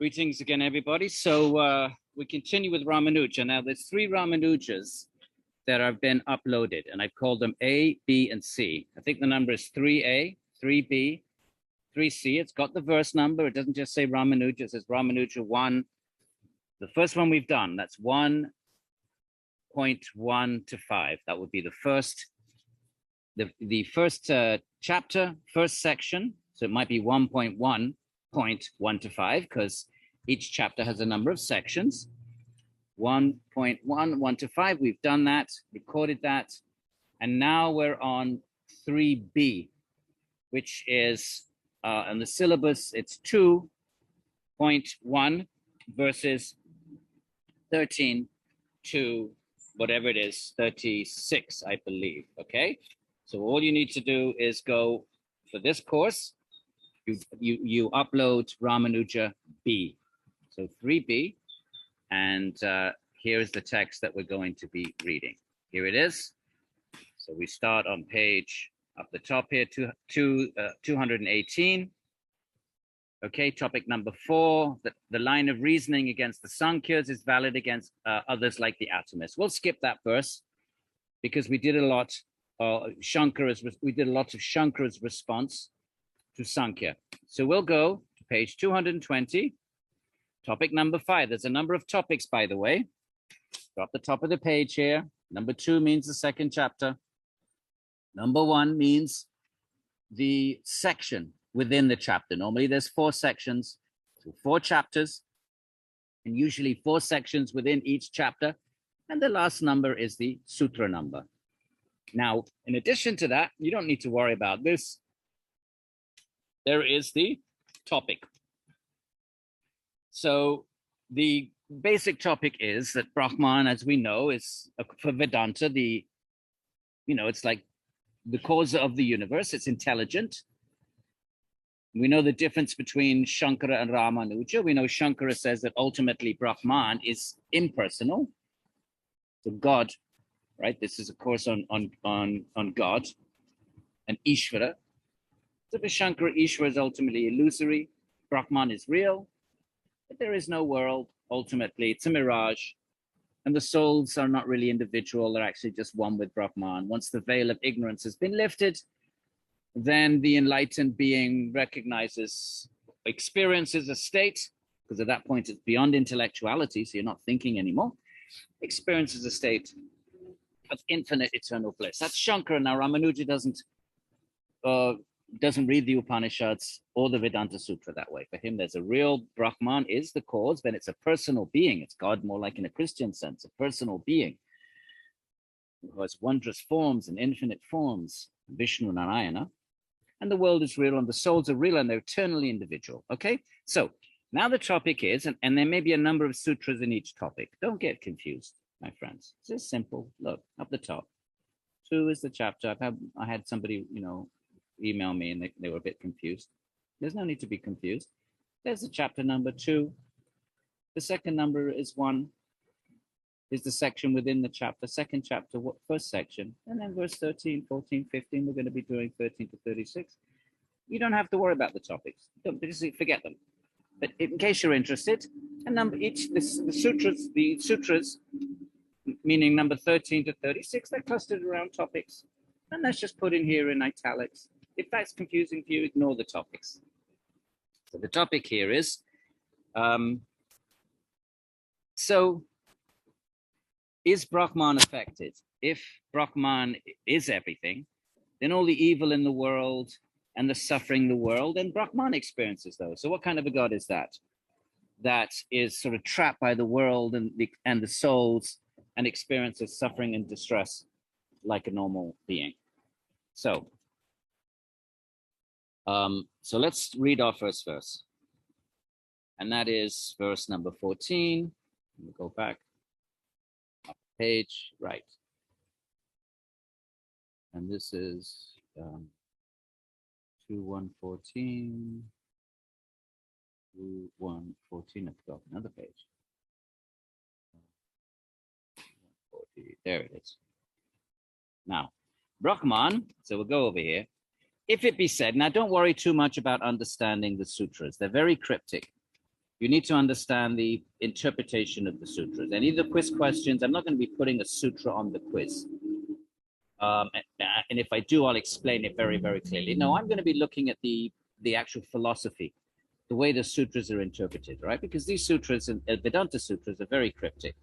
Greetings again, everybody. So we continue with Ramanuja. Now, there's 3 Ramanujas that have been uploaded, and I've called them A, B, and C. I think the number is 3A, 3B, 3C. It's got the verse number. It doesn't just say Ramanuja. It says Ramanuja 1. The first one we've done, that's 1.1 to 5. That would be the first chapter, first section. So it might be 1.1 to 5, because each chapter has a number of sections. 1.1, 1 to 5, we've done that, recorded that. And now we're on 3B, which is, on the syllabus, it's 2.1 verses 13 to whatever it is, 36, I believe, okay? So all you need to do is go, for this course, you upload Ramanuja B, so 3B, and here's the text that we're going to be reading. Here it is. So we start on page up the top here, 218. Okay, topic number 4, the line of reasoning against the Sāṃkhyas is valid against others like the atomists. We'll skip that verse because we did a lot of Shankara's response to Sāṃkhya. So we'll go to page 220, topic number 5. There's a number of topics, by the way. Go up the top of the page here. Number 2 means the second chapter. Number 1 means the section within the chapter. Normally there's 4 sections, so 4 chapters, and usually 4 sections within each chapter. And the last number is the sutra number. Now, in addition to that, you don't need to worry about this. There is the topic. So the basic topic is that Brahman, as we know, is for Vedanta, it's like the cause of the universe. It's intelligent. We know the difference between Shankara and Ramanuja. We know Shankara says that ultimately Brahman is impersonal. So God, right? This is a course on God and Ishvara. So for Shankara, Ishvara is ultimately illusory. Brahman is real, but there is no world. Ultimately, it's a mirage. And the souls are not really individual. They're actually just one with Brahman. Once the veil of ignorance has been lifted, then the enlightened being experiences a state, because at that point it's beyond intellectuality, so you're not thinking anymore, experiences a state of infinite eternal bliss. That's Shankara. Now, Ramanuja doesn't read the Upanishads or the Vedanta Sutra that way. For him, there's a real Brahman is the cause, then it's a personal being. It's God more like in a Christian sense, a personal being who has wondrous forms and infinite forms, Vishnu Narayana. And the world is real and the souls are real and they're eternally individual. Okay, so now the topic is, and there may be a number of sutras in each topic. Don't get confused, my friends. It's just simple. Look, up the top. 2 is the chapter. I had somebody, email me and they were a bit confused. There's no need to be confused. There's the chapter number 2. The second number is 1. Is the section within the chapter. Second chapter, first section. And then verse 13, 14, 15, we're going to be doing 13 to 36. You don't have to worry about the topics. Don't just forget them. But in case you're interested, the sutras, meaning number 13 to 36, they're clustered around topics. And that's just put in here in italics. If that's confusing for you, ignore the topics. So the topic here is, is Brahman affected? If Brahman is everything, then all the evil in the world and the suffering in the world, and Brahman experiences those. So what kind of a God is that? That is sort of trapped by the world and the souls and experiences suffering and distress like a normal being. So let's read our first verse. And that is verse number 14. Let me go back. Page, right. And this is 2:114. 2:114. I've got another page. 140. There it is. Now, Brahman, so we'll go over here. If it be said, now don't worry too much about understanding the sutras. They're very cryptic. you need to understand the interpretation of the sutras. Any of the quiz questions, I'm not going to be putting a sutra on the quiz. And if I do, I'll explain it very, very clearly. No, I'm going to be looking at the actual philosophy, the way the sutras are interpreted, right? Because these sutras and Vedanta sutras are very cryptic.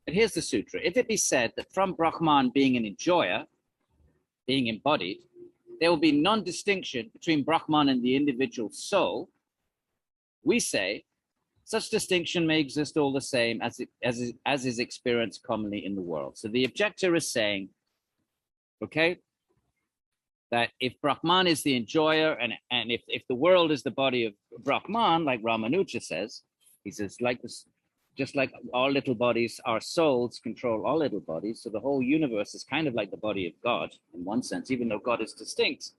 And here's the sutra. If it be said that from Brahman being an enjoyer, being embodied, there will be non-distinction between Brahman and the individual soul, we say, such distinction may exist all the same as is experienced commonly in the world. So the objector is saying, okay, that if Brahman is the enjoyer and if the world is the body of Brahman, like Ramanuja says, he says, like this, just like our little bodies, our souls control all little bodies. So the whole universe is kind of like the body of God in one sense, even though God is distinct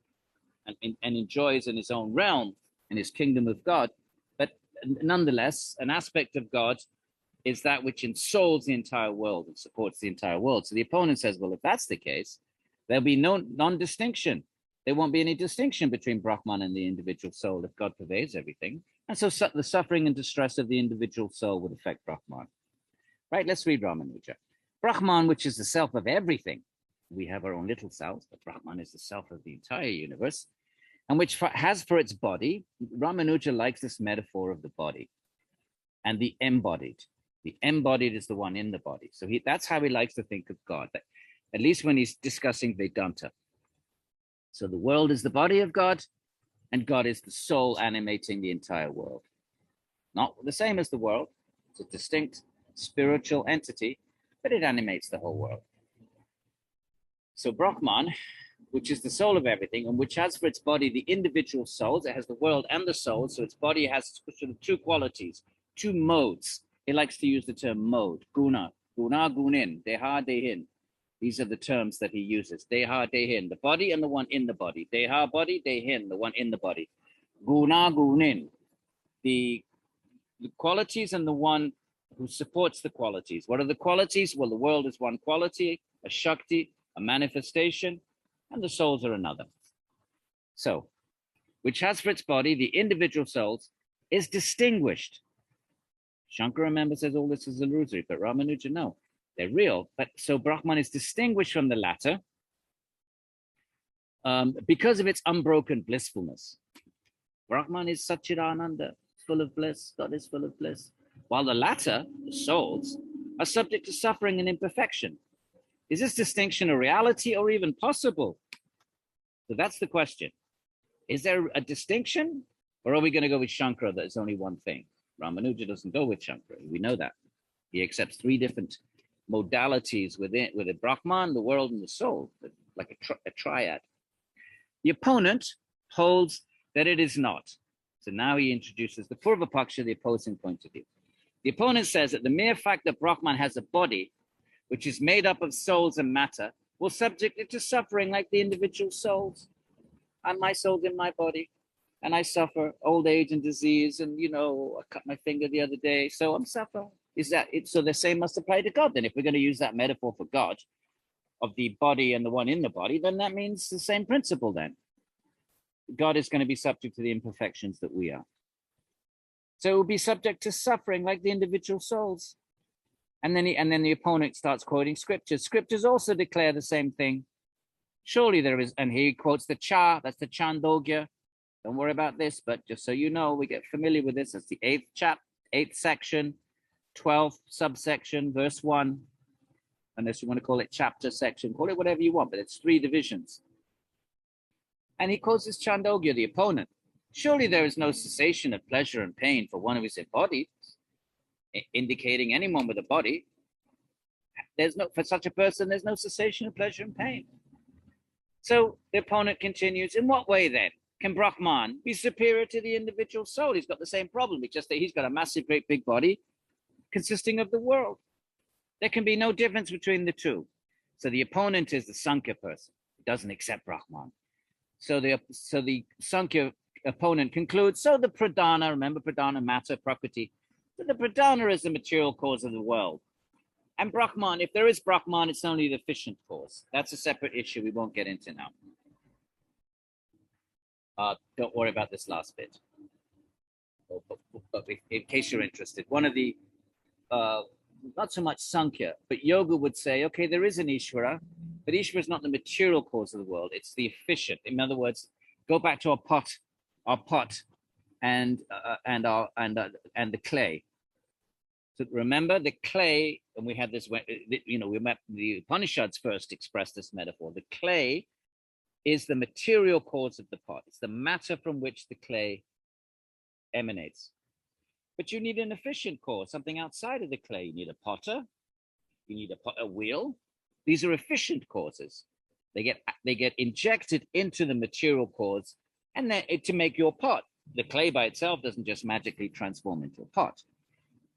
and enjoys in his own realm, in his kingdom of God. But nonetheless, an aspect of God is that which ensouls the entire world and supports the entire world. So the opponent says, well, if that's the case, there'll be no non-distinction. There won't be any distinction between Brahman and the individual soul if God pervades everything. And so the suffering and distress of the individual soul would affect Brahman. Right, let's read Ramanuja. Brahman, which is the self of everything. We have our own little selves, but Brahman is the self of the entire universe. And which has for its body, Ramanuja likes this metaphor of the body and the embodied. The embodied is the one in the body. So that's how he likes to think of God, at least when he's discussing Vedanta. So the world is the body of God, and God is the soul animating the entire world. Not the same as the world. It's a distinct spiritual entity, but it animates the whole world. So Brahman, which is the soul of everything, and which has for its body the individual souls, it has the world and the soul, so its body has sort of two qualities, two modes. He likes to use the term mode, guna, gunin, deha, dehin. These are the terms that he uses. Deha, dehin, the body and the one in the body. Deha, body, dehin, the one in the body. Guna, gunin, the qualities and the one who supports the qualities. What are the qualities? Well, the world is one quality, a shakti, a manifestation, and the souls are another. So, which has for its body, the individual souls, is distinguished. Shankara, remember, says all this is illusory, but Ramanuja, no. They're real, but so Brahman is distinguished from the latter because of its unbroken blissfulness. Brahman is Satchidananda, full of bliss. God is full of bliss. While the latter, the souls, are subject to suffering and imperfection. Is this distinction a reality or even possible? So that's the question. Is there a distinction, or are we going to go with Shankara that it's only one thing? Ramanuja doesn't go with Shankara. We know that. He accepts three different modalities within Brahman, the world, and the soul, like a triad. The opponent holds that it is not. So now he introduces the Purva Paksha, the opposing point of view. The opponent says that the mere fact that Brahman has a body, which is made up of souls and matter, will subject it to suffering like the individual souls. And my soul's in my body, and I suffer old age and disease, and I cut my finger the other day, so I'm suffering. Is that it? So the same must apply to God then. If we're going to use that metaphor for God, of the body and the one in the body, then that means the same principle then. God is going to be subject to the imperfections that we are. So it will be subject to suffering like the individual souls. And then the opponent starts quoting scriptures. Scriptures also declare the same thing. Surely there is, and he quotes the Cha, that's the Chandogya. Don't worry about this, but just so you know, we get familiar with this. It's the 8th section, 12th subsection, verse 1. Unless you want to call it chapter, section, call it whatever you want, but it's 3 divisions. And he quotes this Chandogya, the opponent. Surely there is no cessation of pleasure and pain for one who is embodied, indicating anyone with a body. For such a person, there's no cessation of pleasure and pain. So the opponent continues, in what way then can Brahman be superior to the individual soul? He's got the same problem. It's just that he's got a massive, great big body consisting of the world. There can be no difference between the two. So the opponent is the Sāṃkhya person. He doesn't accept Brahman. So the Sāṃkhya opponent concludes, so the pradhana, remember pradhana, matter, prakriti, so the pradhana is the material cause of the world. And Brahman, if there is Brahman, it's only the efficient cause. That's a separate issue we won't get into now. Don't worry about this last bit. But in case you're interested. One of the, not so much Sāṃkhya, but yoga would say, okay, there is an Ishvara, but Ishvara is not the material cause of the world. It's the efficient. In other words, go back to our pot and the clay. So remember the clay, and we had this, we met the Upanishads first expressed this metaphor. The clay is the material cause of the pot. It's the matter from which the clay emanates. But you need an efficient cause, something outside of the clay. You need a potter, you need a wheel. These are efficient causes. They get injected into the material cause, and then to make your pot. The clay by itself doesn't just magically transform into a pot.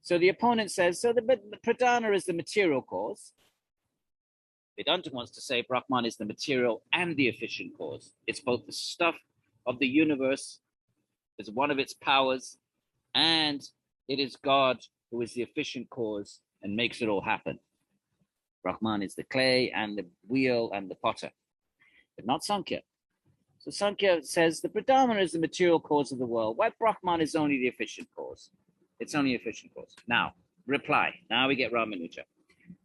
So the opponent says, so the pradhana is the material cause. Vedanta wants to say Brahman is the material and the efficient cause. It's both the stuff of the universe, as one of its powers, and it is God who is the efficient cause and makes it all happen. Brahman is the clay and the wheel and the potter, but not Sāṃkhya. So Sāṃkhya says the pradhana is the material cause of the world, while Brahman is only the efficient cause. It's only efficient cause. Now, reply. Now we get Ramanuja.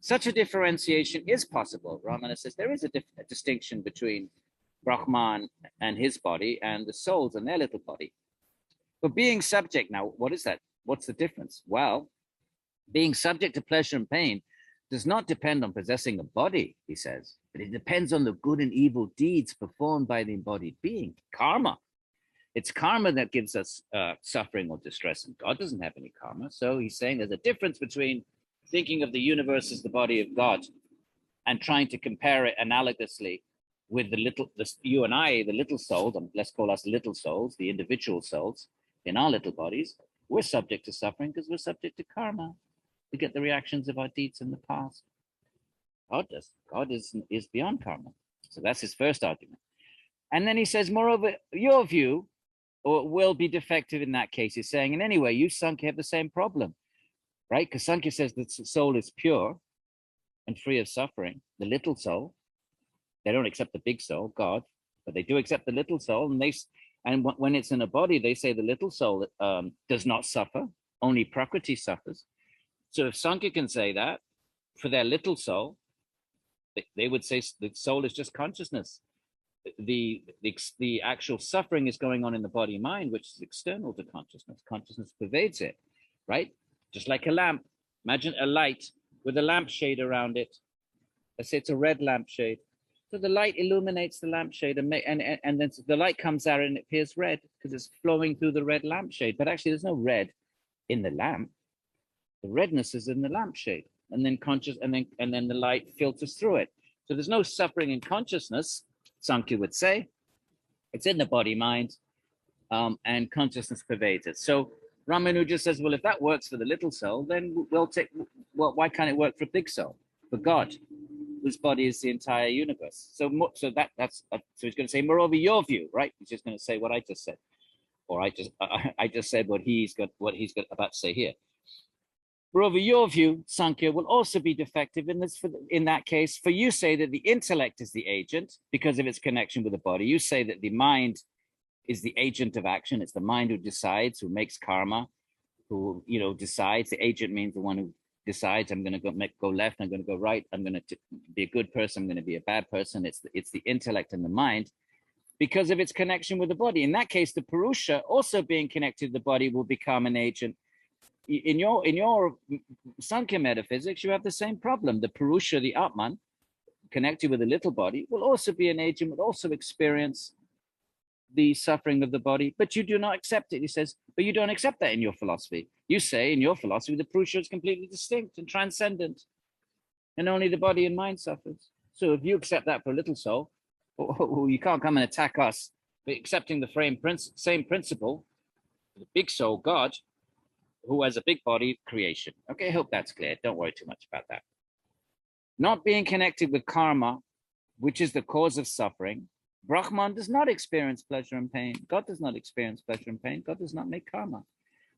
Such a differentiation is possible. Ramana says there is a distinction between Brahman and his body and the souls and their little body. But being subject, now, what is that? What's the difference? Well, being subject to pleasure and pain does not depend on possessing a body, he says, but it depends on the good and evil deeds performed by the embodied being, karma. It's karma that gives us suffering or distress, and God doesn't have any karma. So he's saying there's a difference between thinking of the universe as the body of God and trying to compare it analogously with you and I, the little souls, let's call us little souls, the individual souls in our little bodies. We're subject to suffering because we're subject to karma. We get the reactions of our deeds in the past. God does. God is beyond karma. So that's his first argument. And then he says, moreover, your view will be defective in that case. He's saying, and anyway, you Sāṃkhya have the same problem, right? Because Sāṃkhya says that the soul is pure and free of suffering, the little soul. They don't accept the big soul, God, but they do accept the little soul. And when it's in a body, they say the little soul does not suffer, only Prakriti suffers. So if Sāṃkhya can say that for their little soul, they would say the soul is just consciousness. The actual suffering is going on in the body mind, which is external to consciousness. Consciousness pervades it, right? Just like a lamp. Imagine a light with a lampshade around it. Let's say it's a red lampshade. So the light illuminates the lampshade, and then the light comes out and it appears red because it's flowing through the red lampshade. But actually, there's no red in the lamp. The redness is in the lampshade, and then the light filters through it. So there's no suffering in consciousness. Sāṃkhya would say it's in the body mind, and consciousness pervades it. So Ramanuja says, well, if that works for the little soul, then why can't it work for big soul, for God, whose body is the entire universe? So he's going to say, moreover, your view, right? He's just going to say what I just said, or I just said what he's got about to say here. Moreover, your view, Sāṃkhya, will also be defective in that case, for you say that the intellect is the agent because of its connection with the body. You say that the mind is the agent of action. It's the mind who decides, who makes karma, who decides. The agent means the one who decides, I'm going to go left, I'm going to go right, I'm going to be a good person, I'm going to be a bad person. It's the intellect and the mind because of its connection with the body. In that case, the Purusha, also being connected to the body, will become an agent. In your Sāṃkhya metaphysics, you have the same problem. The Purusha, the Atman, connected with the little body, will also be an agent, will also experience the suffering of the body, but you do not accept it. He says, but you don't accept that in your philosophy. You say in your philosophy, the Purusha is completely distinct and transcendent, and only the body and mind suffers. So if you accept that for a little soul, you can't come and attack us, but accepting the same principle, the big soul, God, who has a big body, creation. Okay, I hope that's clear. Don't worry too much about that. Not being connected with karma, which is the cause of suffering, Brahman does not experience pleasure and pain. God does not experience pleasure and pain. God does not make karma.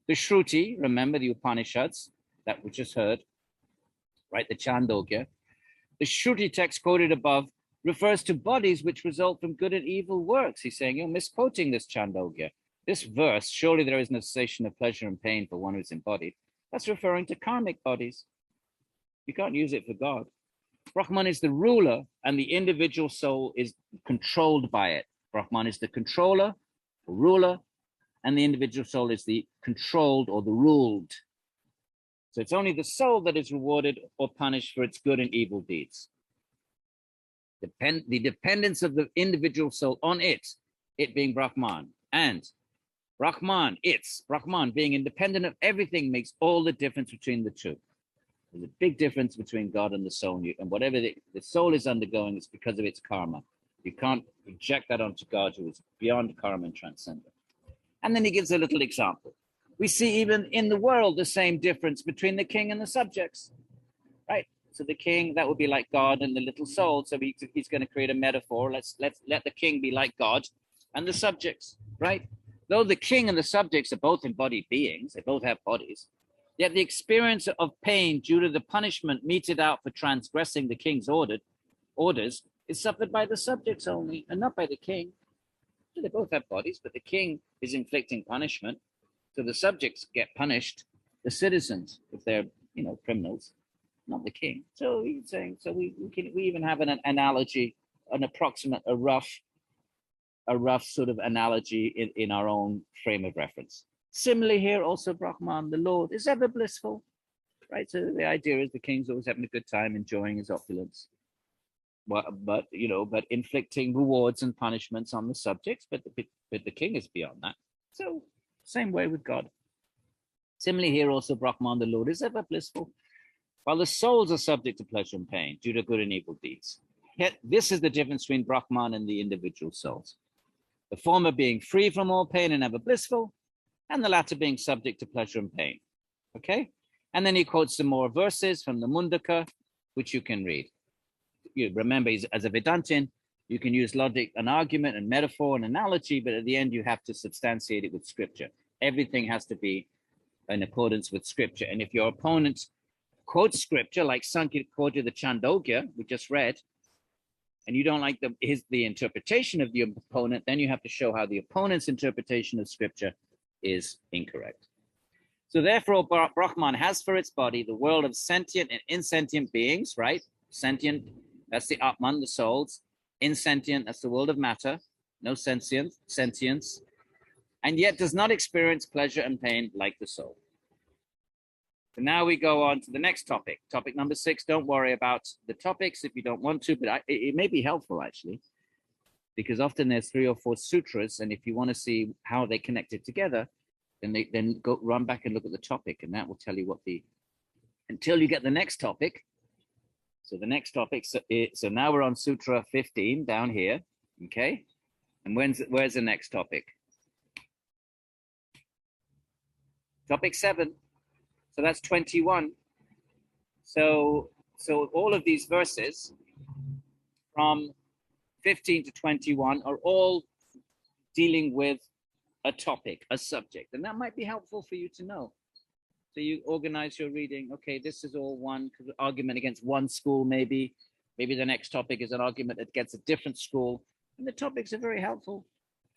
The Shruti, remember the Upanishads that we just heard, right? The Chandogya. The Shruti text quoted above refers to bodies which result from good and evil works. He's saying, you're misquoting this Chandogya. This verse, surely there is no cessation of pleasure and pain for one who's embodied, that's referring to karmic bodies. You can't use it for God. Brahman is the ruler and the individual soul is controlled by it. Brahman is the controller, the ruler, and the individual soul is the controlled or the ruled. So it's only the soul that is rewarded or punished for its good and evil deeds. The dependence of the individual soul on it being Brahman, and Brahman being independent of everything makes all the difference between the two. There's a big difference between God and the soul, and whatever the soul is undergoing is because of its karma. You can't project that onto God, who is beyond karma and transcendent. And then he gives a little example. We see even in the world the same difference between the king and the subjects, right? So the king, that would be like God and the little soul. So he's going to create a metaphor. Let's let the king be like God and the subjects, right? Though the king and the subjects are both embodied beings, they both have bodies, yet the experience of pain due to the punishment meted out for transgressing the king's orders is suffered by the subjects only and not by the king. So they both have bodies, but the king is inflicting punishment. So the subjects get punished, the citizens, if they're, criminals, not the king. So he's saying, so we even have an analogy, an approximate, a rough sort of analogy in our own frame of reference. Similarly here also Brahman, the Lord, is ever blissful, right? So the idea is the king's always having a good time, enjoying his opulence, but inflicting rewards and punishments on the subjects, but the king is beyond that. So same way with God. Similarly here also Brahman, the Lord, is ever blissful, while the souls are subject to pleasure and pain due to good and evil deeds. Yet this is the difference between Brahman and the individual souls. The former being free from all pain and ever blissful, and the latter being subject to pleasure and pain. Okay? And then he quotes some more verses from the Mundaka, which you can read. You remember, as a Vedantin, you can use logic, an argument, and metaphor, and analogy, but at the end you have to substantiate it with scripture. Everything has to be in accordance with scripture. And if your opponent quotes scripture, like Sāṃkhya quoted the Chandogya we just read, and you don't like the interpretation of the opponent, then you have to show how the opponent's interpretation of scripture is incorrect. So therefore, Brahman has for its body the world of sentient and insentient beings, right? Sentient, that's the Atman, the souls. Insentient, that's the world of matter, no sentience, and yet does not experience pleasure and pain like the soul. So now we go on to the next topic. Topic number 6. Don't worry about the topics if you don't want to, but it may be helpful actually, because often there's 3 or 4 sutras, and if you want to see how they connected together, then go run back and look at the topic, and that will tell you until you get the next topic. So the next topic, so now we're on Sutra 15 down here, okay? And where's the next topic? Topic 7. So that's 21. So all of these verses from 15 to 21 are all dealing with a topic, a subject, and that might be helpful for you to know. So you organize your reading. Okay, this is all one argument against one school, maybe the next topic is an argument against a different school, and the topics are very helpful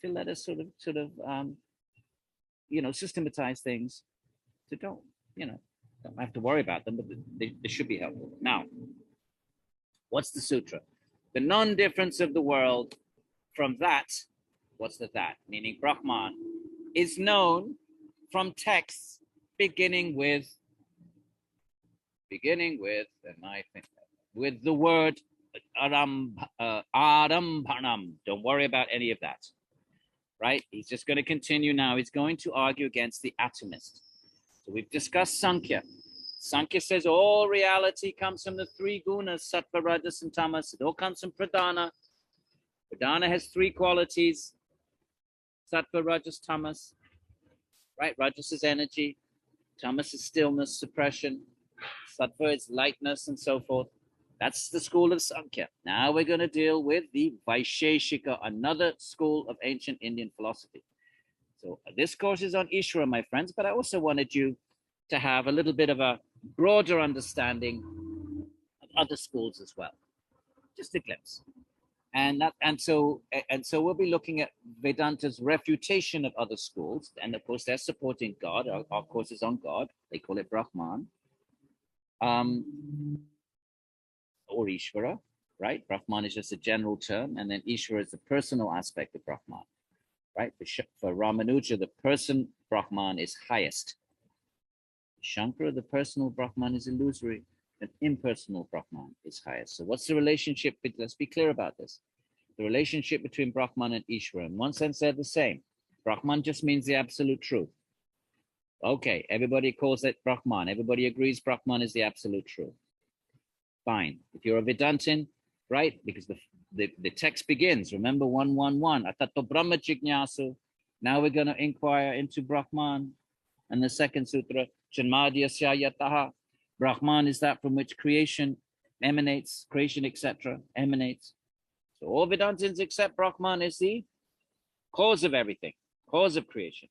to let us sort of systematize things. So don't have to worry about them, but they should be helpful. Now, what's the sutra? The non-difference of the world from that. What's that? Meaning Brahman is known from texts beginning with, and I think with the word arambhanam. Don't worry about any of that, right? He's just going to continue now. He's going to argue against the atomist. So we've discussed Sāṃkhya. Sāṃkhya says all reality comes from the 3 gunas, sattva, rajas, and tamas. It all comes from pradhana. Pradhana has 3 qualities: sattva, rajas, tamas. Right? Rajas is energy. Tamas is stillness, suppression. Sattva is lightness, and so forth. That's the school of Sāṃkhya. Now we're going to deal with the Vaisheshika, another school of ancient Indian philosophy. So this course is on Ishvara, my friends, but I also wanted you to have a little bit of a broader understanding of other schools as well. Just a glimpse. And so we'll be looking at Vedanta's refutation of other schools, and of course they're supporting God. Our course is on God. They call it Brahman, or Ishvara, right? Brahman is just a general term, and then Ishvara is the personal aspect of Brahman, right? For Ramanuja, the person Brahman is highest. Shankara, the personal Brahman is illusory. An impersonal Brahman is highest. So what's the relationship? Let's be clear about this. The relationship between Brahman and Ishvara. In one sense, they're the same. Brahman just means the absolute truth. Okay, everybody calls it Brahman. Everybody agrees Brahman is the absolute truth. Fine. If you're a Vedantin, right? Because the text begins, remember 111, Atato Brahma Jignasu. Now we're going to inquire into Brahman. And the second sutra, Janmadhyasya Yataha. Brahman is that from which creation emanates, creation, etc., emanates. So all Vedantins accept Brahman is the cause of everything, cause of creation.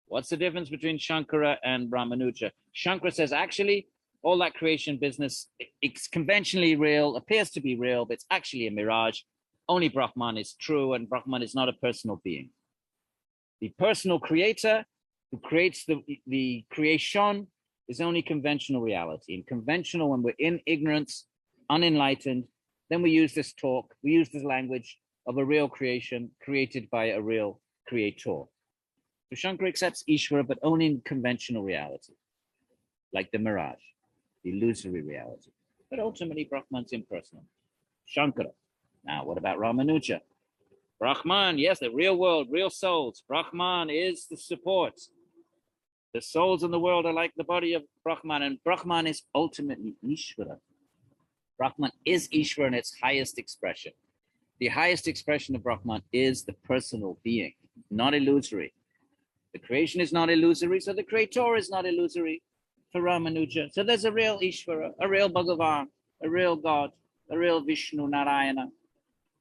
What's the difference between Shankara and Ramanuja? Shankara says, actually, all that creation business, it's conventionally real, appears to be real, but it's actually a mirage. Only Brahman is true, and Brahman is not a personal being. The personal creator who creates the creation is only conventional reality. And conventional, when we're in ignorance, unenlightened, then we use this talk, we use this language of a real creation created by a real creator. So Shankara accepts Ishvara, but only in conventional reality, like the mirage, the illusory reality. But ultimately, Brahman's impersonal. Shankara. Now, what about Ramanuja? Brahman, yes, the real world, real souls. Brahman is the support. The souls in the world are like the body of Brahman, and Brahman is ultimately Ishvara. Brahman is Ishvara in its highest expression. The highest expression of Brahman is the personal being, not illusory. The creation is not illusory, so the creator is not illusory for Ramanuja. So there's a real Ishvara, a real Bhagavan, a real God, a real Vishnu Narayana,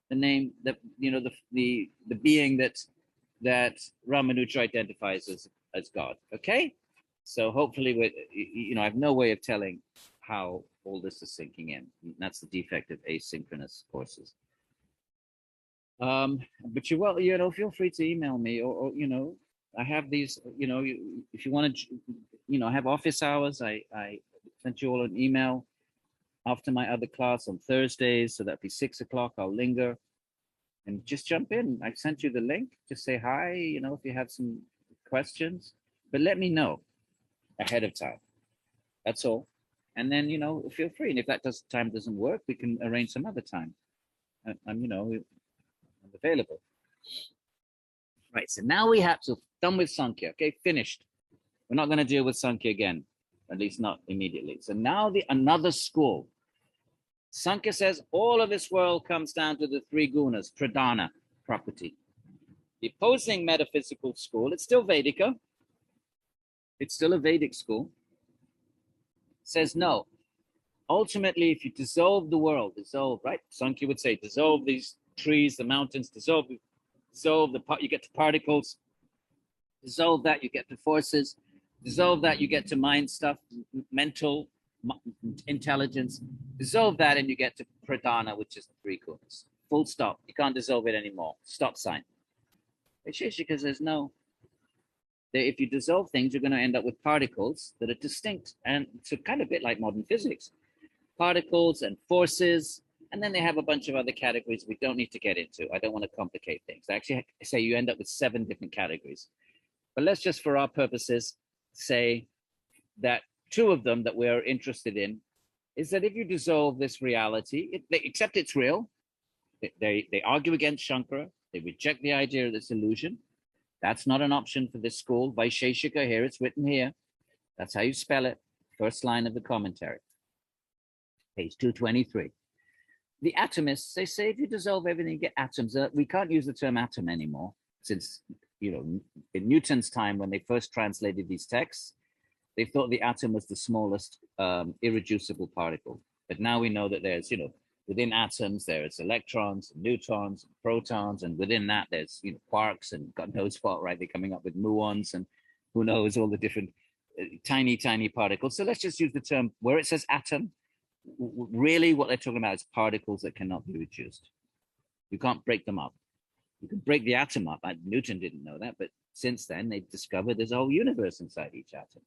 the name that, you know, the being that Ramanuja identifies as God. Okay, so hopefully, I have no way of telling how all this is sinking in. That's the defect of asynchronous courses. But feel free to email me, or I have these. If you want to, I have office hours. I sent you all an email after my other class on Thursdays, so that'd be 6 o'clock. I'll linger and just jump in. I sent you the link. Just say hi. If you have some questions, but let me know ahead of time. That's all. And then, feel free. And if that time doesn't work, we can arrange some other time. I'm available. Right. So now we have to done with Sāṃkhya. Okay, finished. We're not going to deal with Sāṃkhya again, at least not immediately. So now another school. Sāṃkhya says all of this world comes down to the three gunas, pradhana, property. The opposing metaphysical school, it's still Vedika. It's still a Vedic school. Says no. Ultimately, if you dissolve the world, right? Sāṃkhya would say, dissolve these trees, the mountains, dissolve you get to particles. Dissolve that, you get to forces. Dissolve that, you get to mind stuff, mental intelligence. Dissolve that, and you get to pradhana, which is the three gunas. Full stop. You can't dissolve it anymore. Stop sign. Vishishtadvaita says no. If you dissolve things, you're going to end up with particles that are distinct. And it's kind of a bit like modern physics. Particles and forces, and then they have a bunch of other categories we don't need to get into. I don't want to complicate things. I actually say you end up with 7 different categories. But let's just, for our purposes, say that 2 of them that we're interested in is that if you dissolve this reality, they accept it's real. They argue against Shankara. They reject the idea of this illusion. That's not an option for this school. Vaiśeṣika, here it's written here. That's how you spell it. First line of the commentary. Page 223. The atomists, they say if you dissolve everything, you get atoms. We can't use the term atom anymore, since, in Newton's time, when they first translated these texts, they thought the atom was the smallest irreducible particle. But now we know that there's, within atoms, there's electrons, and neutrons, and protons, and within that, there's, quarks, and God knows what, right? They're coming up with muons, and who knows all the different tiny, tiny particles. So let's just use the term, where it says atom, really what they're talking about is particles that cannot be reduced. You can't break them up. You can break the atom up. Newton didn't know that, but since then they've discovered there's a whole universe inside each atom.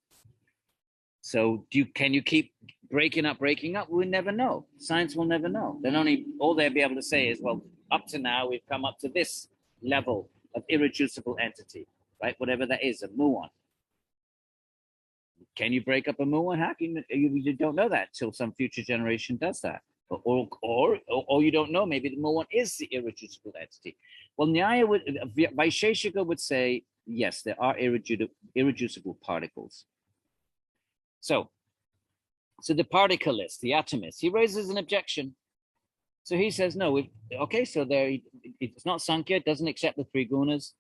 So can you keep breaking up? We'll never know. Science will never know. Then all they'll be able to say is, well, up to now we've come up to this level of irreducible entity, right? Whatever that is, a muon. Can you break up a muon? How can you don't know that till some future generation does that, or you don't know. Maybe the muon is the irreducible entity. Well, Nyāya-Vaiśeṣika would say yes, there are irreducible particles. So the particleist, the atomist, he raises an objection. So he says, no, so it's not Sāṃkhya, it doesn't accept the three gunas.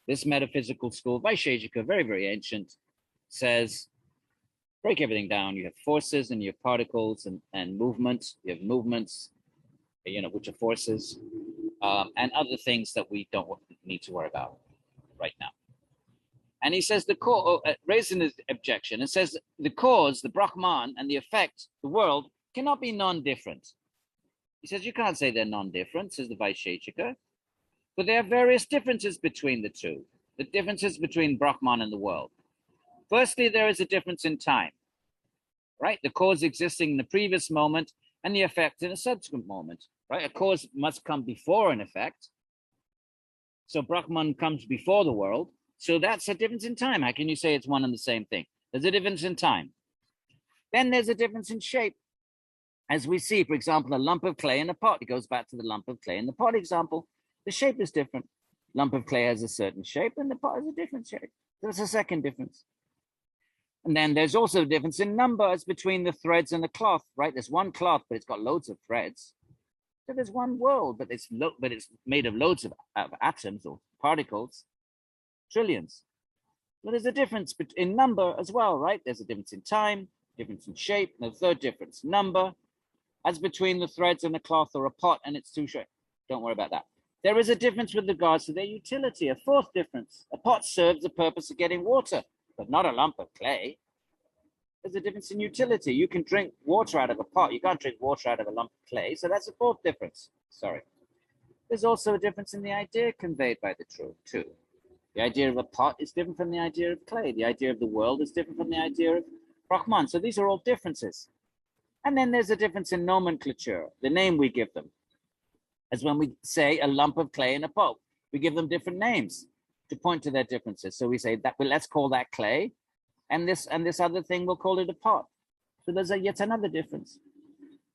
This metaphysical school, Vaiśeṣika, very, very ancient, says, break everything down. You have forces and you have particles and movements. You have movements, which are forces, and other things that we don't need to worry about right now. And he says raising his objection, and says the cause, the Brahman, and the effect, the world, cannot be non-different. He says you can't say they're non-different, says the Vaiśeṣika, but there are various differences between the two. The differences between Brahman and the world. Firstly, there is a difference in time, right? The cause existing in the previous moment and the effect in a subsequent moment, right? A cause must come before an effect. So Brahman comes before the world. So that's a difference in time. How can you say it's one and the same thing? There's a difference in time. Then there's a difference in shape. As we see, for example, a lump of clay in a pot. It goes back to the lump of clay in the pot example. The shape is different. Lump of clay has a certain shape and the pot has a different shape. There's a second difference. And then there's also a difference in numbers between the threads and the cloth, right? There's one cloth, but it's got loads of threads. So there's one world, but it's made of loads of atoms or particles. Trillions. But there's a difference in number as well, right? There's a difference in time, difference in shape, and a third difference, number, as between the threads and a cloth or a pot and its two shapes. Don't worry about that. There is a difference with regards to their utility, a fourth difference. A pot serves the purpose of getting water, but not a lump of clay. There's a difference in utility. You can drink water out of a pot. You can't drink water out of a lump of clay. So that's a fourth difference. Sorry. There's also a difference in the idea conveyed by the truth, too. The idea of a pot is different from the idea of clay. The idea of the world is different from the idea of Brahman. So these are all differences. And then there's a difference in nomenclature, the name we give them. As when we say a lump of clay in a pot, we give them different names to point to their differences. So we say that, well, let's call that clay, and this other thing, we'll call it a pot. So there's yet another difference.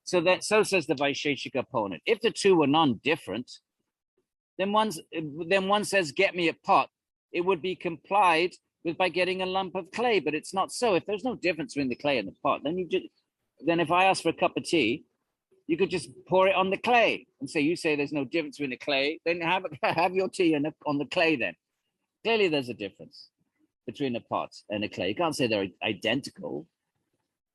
So says the Vaiśeṣika opponent. If the two were non-different, then one says, get me a pot. It would be complied with by getting a lump of clay, but it's not so. If there's no difference between the clay and the pot, then if I ask for a cup of tea, you could just pour it on the clay and say, you say there's no difference between the clay, then have your tea on the clay then. Clearly there's a difference between a pot and a clay. You can't say they're identical.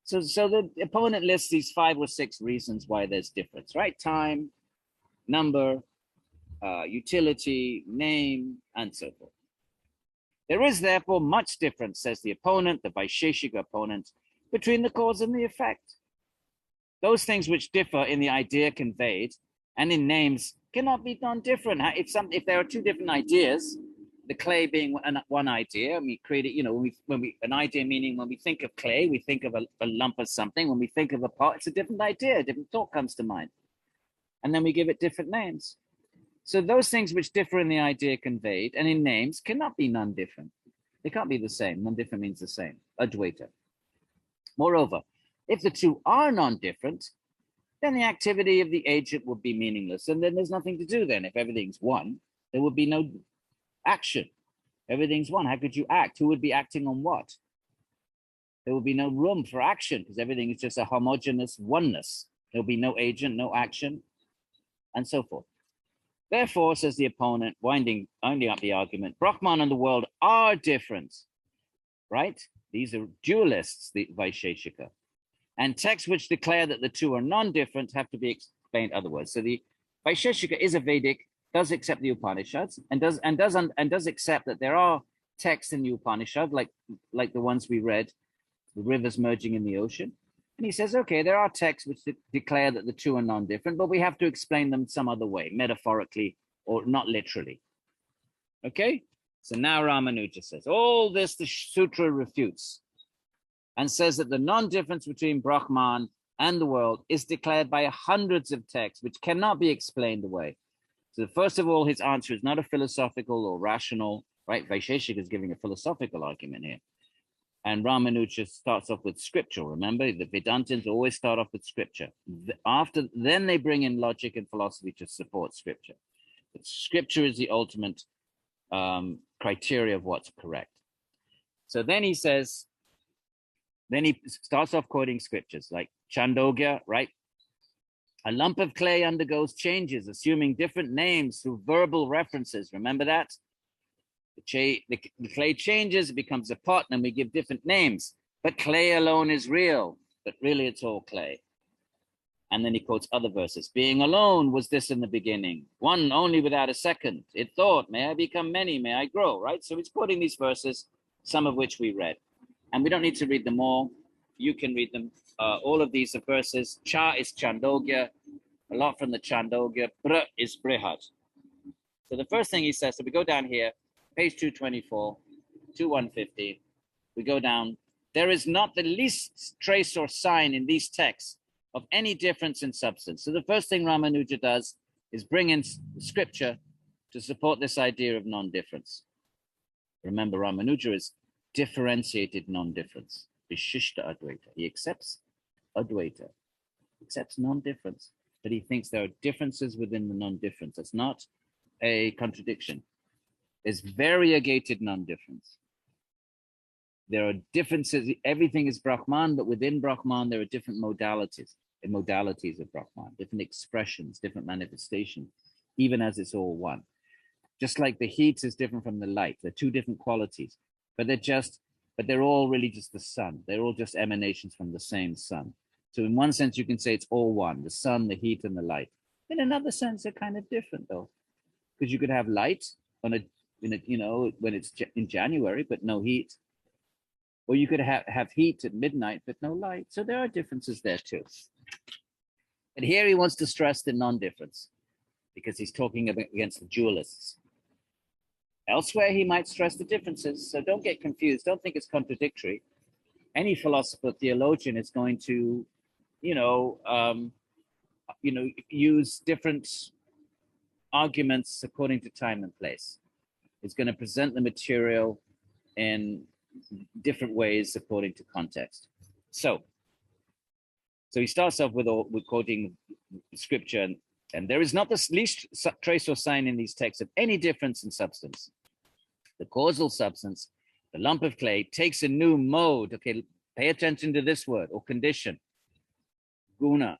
So the opponent lists these 5 or 6 reasons why there's difference, right? Time, number, utility, name, and so forth. There is therefore much difference, says the opponent, the Vaiśeṣika opponent, between the cause and the effect. Those things which differ in the idea conveyed and in names cannot be non-different. If there are 2 different ideas, the clay being one idea, and we create it, an idea meaning when we think of clay, we think of a lump of something. When we think of a pot, it's a different idea, a different thought comes to mind. And then we give it different names. So those things which differ in the idea conveyed and in names cannot be non-different. They can't be the same. Non-different means the same. Advaita. Moreover, if the two are non-different, then the activity of the agent would be meaningless. And then there's nothing to do then. If everything's one, there would be no action. Everything's one. How could you act? Who would be acting on what? There would be no room for action because everything is just a homogeneous oneness. There'll be no agent, no action, and so forth. Therefore, says the opponent, winding up the argument, Brahman and the world are different, right? These are dualists, the Vaiśeṣika. And texts which declare that the two are non-different have to be explained otherwise. So the Vaiśeṣika is a Vedic, does accept the Upanishads, and does accept that there are texts in the Upanishad, like the ones we read, the rivers merging in the ocean. And he says, okay, there are texts which declare that the two are non-different, but we have to explain them some other way, metaphorically or not literally. Okay? So now Ramanuja says, all this the sutra refutes and says that the non-difference between Brahman and the world is declared by hundreds of texts which cannot be explained away. So first of all, his answer is not a philosophical or rational, right? Vaiśeṣika is giving a philosophical argument here. And Ramanuja starts off with scripture. Remember, the Vedantins always start off with scripture. Then they bring in logic and philosophy to support scripture. But scripture is the ultimate criteria of what's correct. So then he says, then he starts off quoting scriptures like Chandogya, right? A lump of clay undergoes changes, assuming different names through verbal references. Remember that? The clay changes, it becomes a pot, and we give different names. But clay alone is real, but really it's all clay. And then he quotes other verses. Being alone was this in the beginning, one only without a second. It thought, may I become many, may I grow, right? So he's quoting these verses, some of which we read. And we don't need to read them all. You can read them. All of these are verses. Cha is Chandogya, a lot from the Chandogya. Br is Brihad. So the first thing he says, so we go down here, page 224, 2150. We go down. There is not the least trace or sign in these texts of any difference in substance. So the first thing Ramanuja does is bring in scripture to support this idea of non-difference. Remember, Ramanuja is differentiated non-difference. Vishishtadvaita. He accepts Advaita, accepts non-difference, but he thinks there are differences within the non-difference. That's not a contradiction. There's variegated non-difference. There are differences. Everything is Brahman, but within Brahman, there are different modalities of Brahman, different expressions, different manifestations, even as it's all one. Just like the heat is different from the light. They're two different qualities, but they're all really just the sun. They're all just emanations from the same sun. So in one sense, you can say it's all one, the sun, the heat, and the light. In another sense, they're kind of different though, because you could have light when it's in January, but no heat. Or you could have heat at midnight, but no light. So there are differences there too. But here he wants to stress the non-difference because he's talking against the dualists. Elsewhere, he might stress the differences. So don't get confused. Don't think it's contradictory. Any philosopher, theologian is going to, use different arguments according to time and place. It's going to present the material in different ways according to context. So he starts off with quoting scripture, and there is not the least trace or sign in these texts of any difference in substance. The causal substance, the lump of clay, takes a new mode. Okay, pay attention to this word or condition. Guna.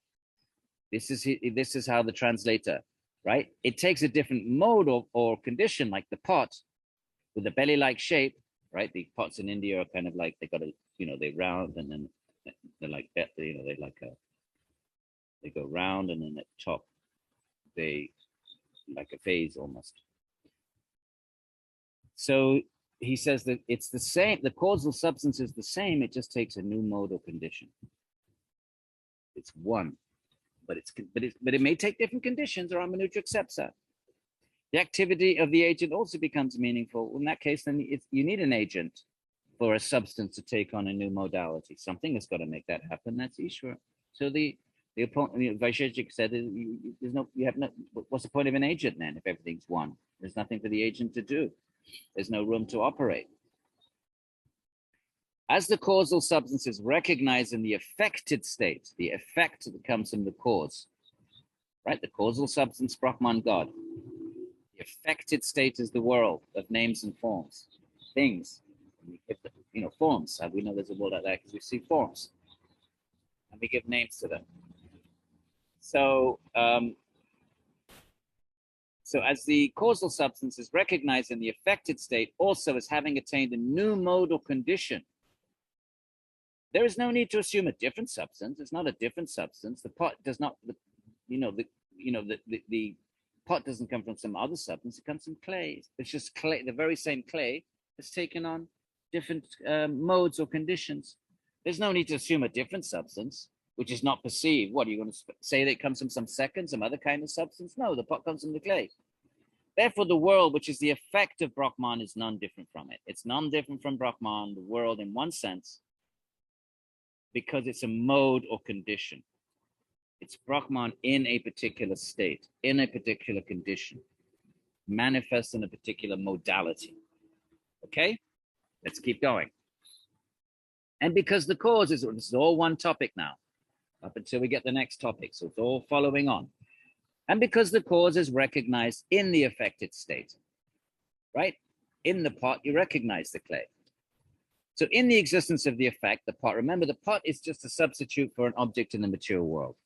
This is how the translator, right? It takes a different mode or condition, like the pot with a belly-like shape, right? The pots in India are kind of like they they're round and then they're like that. They go round and then at the top they like a vase almost. So he says that it's the same. The causal substance is the same. It just takes a new mode or condition. It's one, but it may take different conditions. Or Ramanuja accepts that. The activity of the agent also becomes meaningful. In that case, then you need an agent for a substance to take on a new modality. Something has got to make that happen. That's Ishvara. So the opponent, Vaiśeṣika said, what's the point of an agent then if everything's one? There's nothing for the agent to do. There's no room to operate. As the causal substance is recognized in the affected state, the effect that comes from the cause, right? The causal substance, Brahman, God. The affected state is the world of names and forms, things. Forms. How do we know there's a world like that? Because we see forms, and we give names to them. So as the causal substance is recognized in the affected state, also as having attained a new mode or condition, there is no need to assume a different substance. It's not a different substance. The pot does not, the pot doesn't come from some other substance. It comes from clay. It's just clay. The very same clay has taken on different modes or conditions. There's no need to assume a different substance, which is not perceived. What, are you going to say that it comes from some second, some other kind of substance? No, the pot comes from the clay. Therefore, the world, which is the effect of Brahman, is non-different from it. It's non-different from Brahman, the world, in one sense, because it's a mode or condition. It's Brahman in a particular state, in a particular condition, manifest in a particular modality. Okay? Let's keep going. And because the cause is, this is all one topic now, up until we get the next topic. So it's all following on. And because the cause is recognized in the affected state, right? In the pot, you recognize the clay. So in the existence of the effect, the pot, remember the pot is just a substitute for an object in the material world.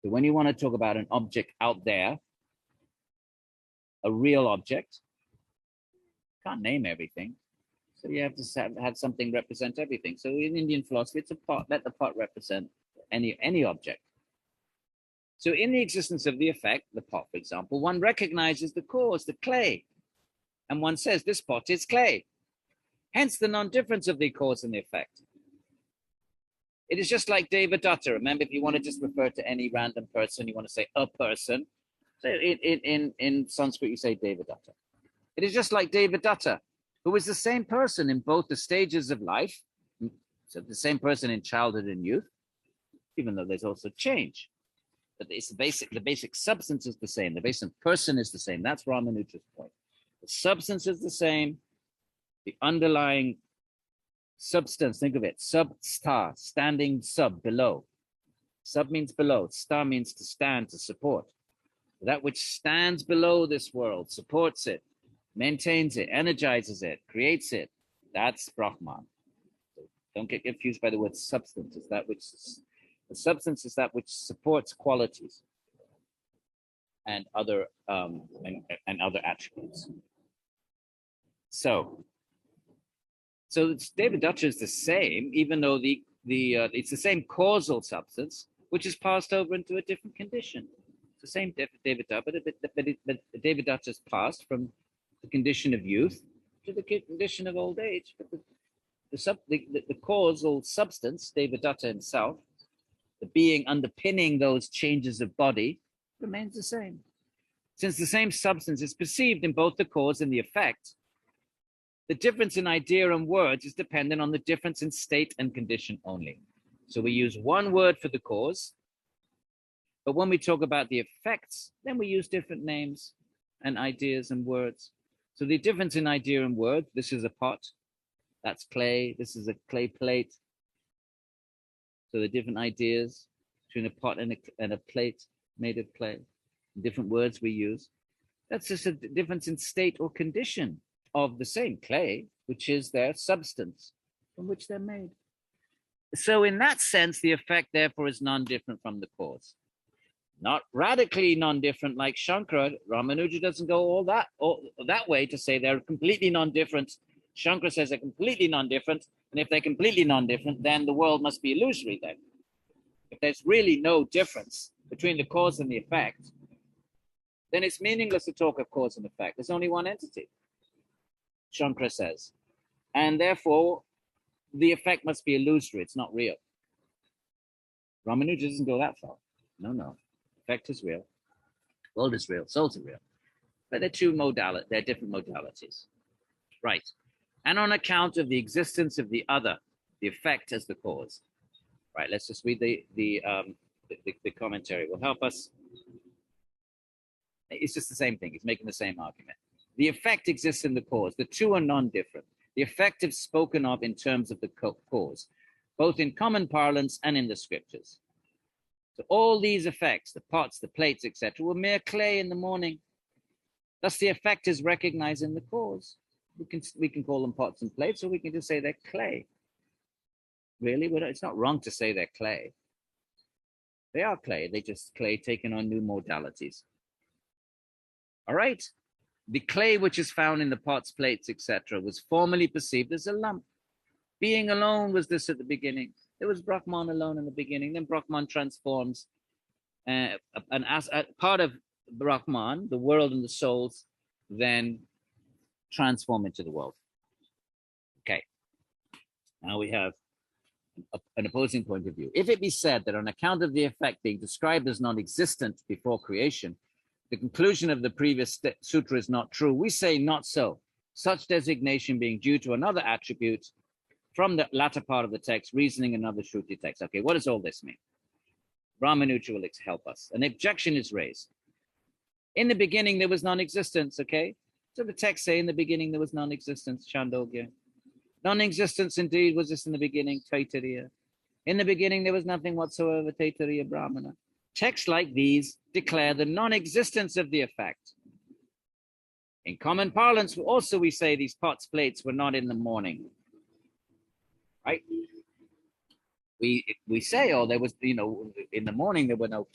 So when you want to talk about an object out there, a real object, can't name everything. So you have to have something represent everything. So in Indian philosophy, it's a pot. Let the pot represent any object. So in the existence of the effect, the pot, for example, one recognizes the cause, the clay, and one says this pot is clay. Hence the non-difference of the cause and the effect. It is just like Devadatta. Remember, if you want to just refer to any random person, you want to say a person. So in Sanskrit, you say Devadatta. It is just like Devadatta, who is the same person in both the stages of life. So the same person in childhood and youth, even though there's also change. But it's the basic substance is the same. The basic person is the same. That's Ramanuja's point. The substance is the same. The underlying substance, think of it, sub-star, standing sub, below. Sub means below. Star means to stand, to support. That which stands below this world, supports it, maintains it, energizes it, creates it. That's Brahman. So don't get confused by the word substance. It's that which the substance is that which supports qualities and other other attributes. So Devadatta is the same, even though it's the same causal substance, which is passed over into a different condition. It's the same Devadatta, but Devadatta is passed from the condition of youth to the condition of old age. But the causal substance, Devadatta himself, the being underpinning those changes of body, remains the same. Since the same substance is perceived in both the cause and the effect, the difference in idea and words is dependent on the difference in state and condition only. So we use one word for the cause, but when we talk about the effects, then we use different names and ideas and words. So the difference in idea and word, this is a pot, that's clay, this is a clay plate. So the different ideas between a pot and a plate made of clay, different words we use. That's just a difference in state or condition of the same clay, which is their substance from which they're made. So in that sense, the effect therefore is non-different from the cause. Not radically non-different like Shankara. Ramanuja doesn't go all that way to say they're completely non-different. Shankara says they're completely non-different, and if they're completely non-different, then the world must be illusory then. If there's really no difference between the cause and the effect, then it's meaningless to talk of cause and effect. There's only one entity, Shankara says. And therefore, the effect must be illusory. It's not real. Ramanuja doesn't go that far. No. Effect is real. World is real. Souls are real. But they're they're different modalities. Right. And on account of the existence of the other, the effect as the cause. Right, let's just read the commentary. Will help us. It's just the same thing. He's making the same argument. The effect exists in the cause. The two are non-different. The effect is spoken of in terms of the cause, both in common parlance and in the scriptures. So all these effects, the pots, the plates, etc., were mere clay in the morning. Thus the effect is recognized in the cause. We can call them pots and plates, or we can just say they're clay. Really? It's not wrong to say they're clay. They are clay. They just clay taking on new modalities. All right. The clay which is found in the pots, plates, etc., was formerly perceived as a lump. Being alone was this at the beginning. There was Brahman alone in the beginning. Then Brahman transforms. And as part of Brahman, the world and the souls then transform into the world. Okay. Now we have an opposing point of view. If it be said that on account of the effect being described as non-existent before creation, the conclusion of the previous sutra is not true, we say not so. Such designation being due to another attribute from the latter part of the text, reasoning another Shruti text. Okay, what does all this mean? Ramanuja will help us. An objection is raised. In the beginning, there was non-existence, okay? So the text say in the beginning, there was non-existence, Chandogya. Non-existence indeed was this in the beginning, Taittiriya. In the beginning, there was nothing whatsoever, Taittiriya Brahmana. Texts like these declare the non-existence of the effect. In common parlance, also we say these pots, plates were not in the morning. Right? We say, oh, there was, in the morning there were no.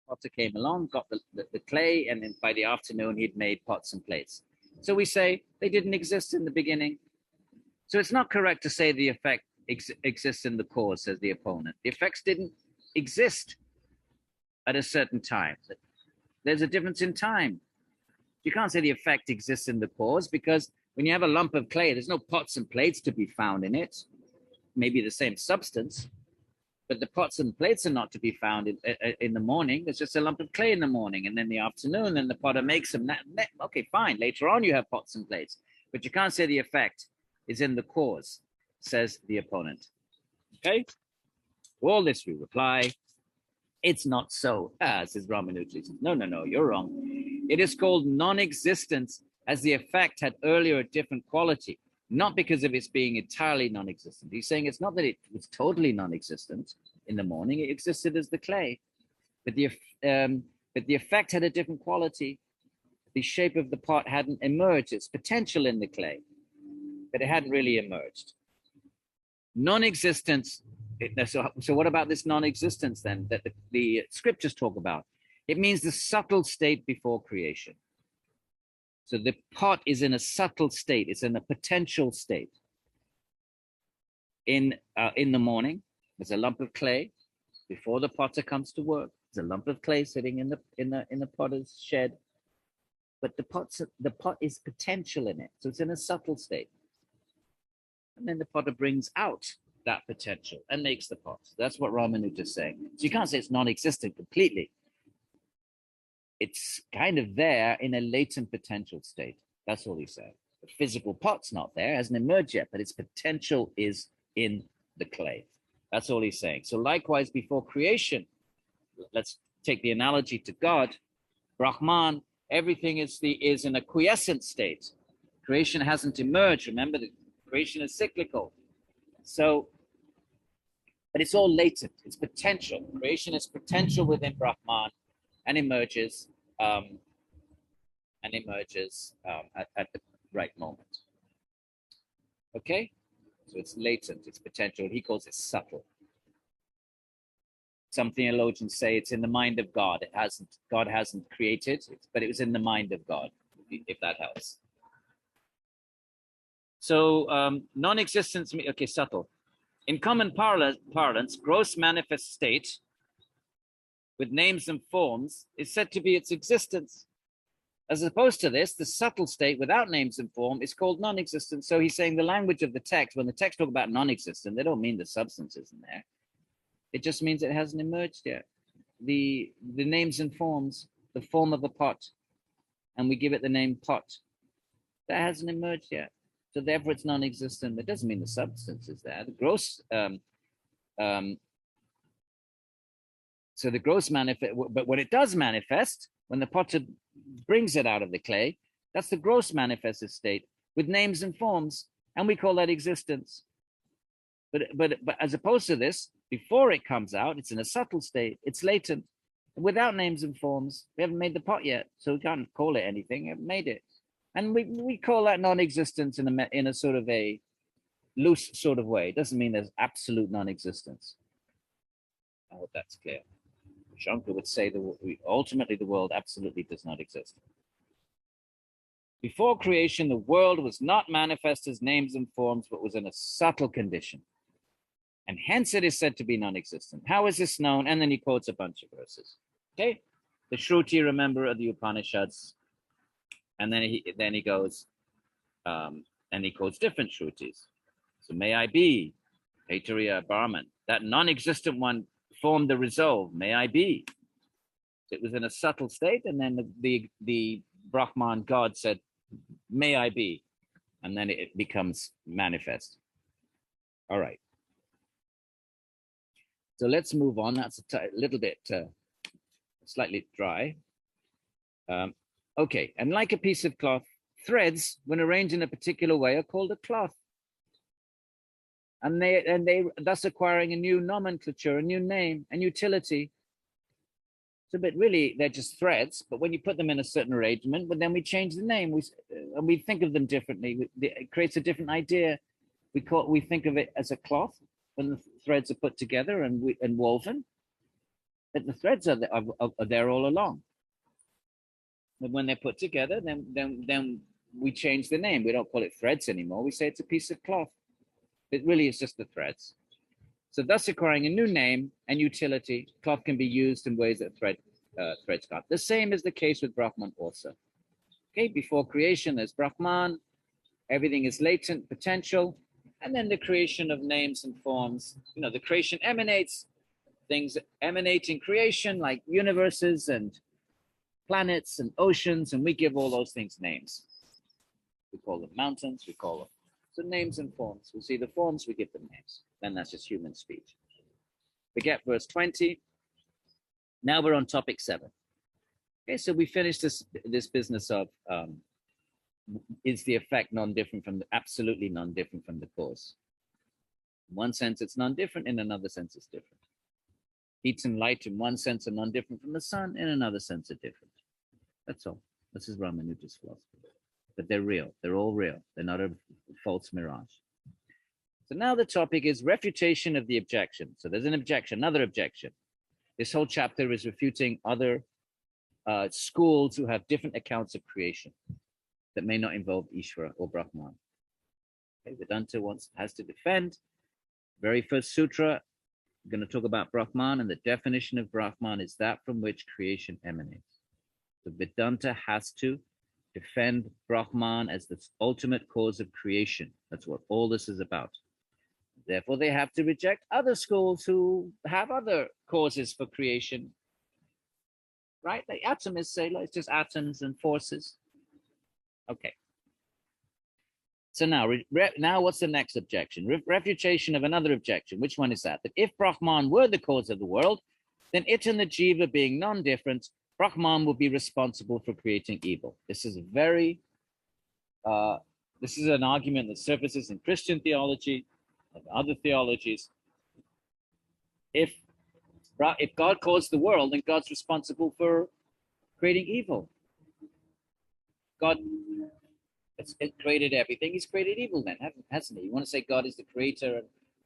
Potter came along, got the clay, and then by the afternoon he'd made pots and plates. So we say they didn't exist in the beginning. So it's not correct to say the effect exists in the cause, says the opponent. The effects didn't exist at a certain time. There's a difference in time. You can't say the effect exists in the cause, because when you have a lump of clay, there's no pots and plates to be found in it. Maybe the same substance, but the pots and plates are not to be found in the morning. There's just a lump of clay in the morning, and then the afternoon, then the potter makes them. Okay, fine. Later on, you have pots and plates, but you can't say the effect is in the cause, says the opponent. Okay? To all this we reply, it's not so, says Ramanuja. No, you're wrong. It is called non-existence as the effect had earlier a different quality, not because of its being entirely non-existent. He's saying it's not that it was totally non-existent in the morning, it existed as the clay, but the effect had a different quality. The shape of the pot hadn't emerged, its potential in the clay, but it hadn't really emerged. Non-existence, so what about this non-existence then that the scriptures talk about? It means the subtle state before creation. So the pot is in a subtle state, it's in a potential state. In the morning, there's a lump of clay. Before the potter comes to work, there's a lump of clay sitting in the potter's shed. But the pot is potential in it, so it's in a subtle state. And then the potter brings out that potential and makes the pot. That's what Ramanuja is saying. So you can't say it's non-existent completely. It's kind of there in a latent potential state. That's all he's saying. The physical pot's not there, hasn't emerged yet, but its potential is in the clay. That's all he's saying. So likewise, before creation, let's take the analogy to God, Brahman, everything is in a quiescent state. Creation hasn't emerged. Remember that creation is cyclical. So, but it's all latent. It's potential. Creation is potential within Brahman, and emerges at the right moment. Okay, so it's latent, it's potential. He calls it subtle. Some theologians say it's in the mind of God. God hasn't created, but it was in the mind of God, if that helps. So non-existence, okay, subtle. In common parlance, gross manifest state with names and forms is said to be its existence. As opposed to this, the subtle state without names and form is called non-existent. So he's saying the language of the text, when the text talk about non-existent, they don't mean the substance isn't there. It just means it hasn't emerged yet. The names and forms, the form of a pot, and we give it the name pot, that hasn't emerged yet. So therefore it's non-existent. That doesn't mean the substance is there. The gross so the gross manifest, but when it does manifest, when the potter brings it out of the clay, that's the gross manifested state with names and forms, and we call that existence. But as opposed to this, before it comes out, it's in a subtle state, it's latent, without names and forms. We haven't made the pot yet, so we can't call it anything. We haven't made it, and we call that non-existence in a sort of a loose sort of way. It doesn't mean there's absolute non-existence. I hope that's clear. Shankar would say that ultimately the world absolutely does not exist. Before creation, the world was not manifest as names and forms, but was in a subtle condition. And hence it is said to be non-existent. How is this known? And then he quotes a bunch of verses. Okay? The Shruti, remember, are the Upanishads. And then he goes, and he quotes different Shrutis. So may I be Sarira Brahman. That non-existent one formed the resolve, may I be. It was in a subtle state, and then the Brahman God said, may I be. And then it becomes manifest. All right. So let's move on. That's a little bit slightly dry. Okay, and like a piece of cloth, threads, when arranged in a particular way, are called a cloth. And they thus acquiring a new nomenclature, a new name, and utility. So, but really, they're just threads. But when you put them in a certain arrangement, but then we change the name, and we think of them differently. It creates a different idea. We think of it as a cloth when the threads are put together and woven. But the threads are there all along. But when they're put together, then we change the name. We don't call it threads anymore. We say it's a piece of cloth. It really is just the threads. So thus acquiring a new name and utility, cloth can be used in ways that threads can't. The same is the case with Brahman also. Okay, before creation, there's Brahman. Everything is latent, potential. And then the creation of names and forms. The creation emanates. Things emanate in creation, like universes and planets and oceans, and we give all those things names. We call them mountains, we call them names and forms. We see the forms, we give them names. Then that's just human speech. Forget verse 20. Now we're on topic 7. Okay, so we finished this business of is the effect absolutely non-different from the cause? In one sense, it's non-different. In another sense, it's different. Heat and light in one sense are non-different from the sun. In another sense, are different. That's all. This is Ramanuja's philosophy. But they're real. They're all real. They're not a false mirage. So now the topic is refutation of the objection. So there's an objection, another objection. This whole chapter is refuting other schools who have different accounts of creation that may not involve Ishvara or Brahman. Okay, Vedanta has to defend. Very first sutra, we're going to talk about Brahman, and the definition of Brahman is that from which creation emanates. So Vedanta has to defend Brahman as the ultimate cause of creation. That's what all this is about. Therefore, they have to reject other schools who have other causes for creation. Right? The atomists say, like, it's just atoms and forces. Okay. So now what's the next objection? Refutation of another objection. Which one is that? That if Brahman were the cause of the world, then it and the jiva being non-different, Brahman will be responsible for creating evil. This is an argument that surfaces in Christian theology and other theologies. If God caused the world, then God's responsible for creating evil. God has created everything. He's created evil then, hasn't he? You want to say God is the creator and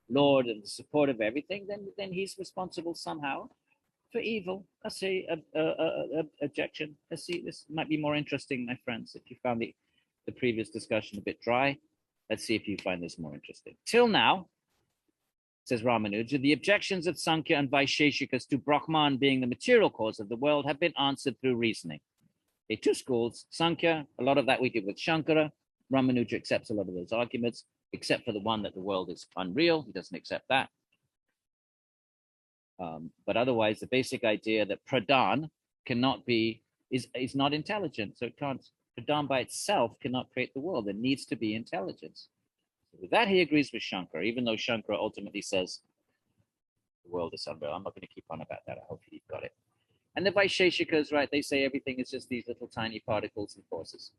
Lord and the support of everything, then he's responsible somehow for evil. That's a objection. Let's see, this might be more interesting, my friends. If you found the previous discussion a bit dry, let's see if you find this more interesting. Till now, says Ramanuja, the objections of Sāṃkhya and Vaiśeṣikas to Brahman being the material cause of the world have been answered through reasoning. There are two schools, Sāṃkhya, a lot of that we did with Shankara. Ramanuja accepts a lot of those arguments, except for the one that the world is unreal. He doesn't accept that. But otherwise, the basic idea that pradhan is not intelligent. So pradhan by itself cannot create the world. There needs to be intelligence. So with that, he agrees with Shankara, even though Shankara ultimately says the world is unreal. I'm not going to keep on about that. I hope you've got it. And the Vaisheshikas, right, they say everything is just these little tiny particles and forces.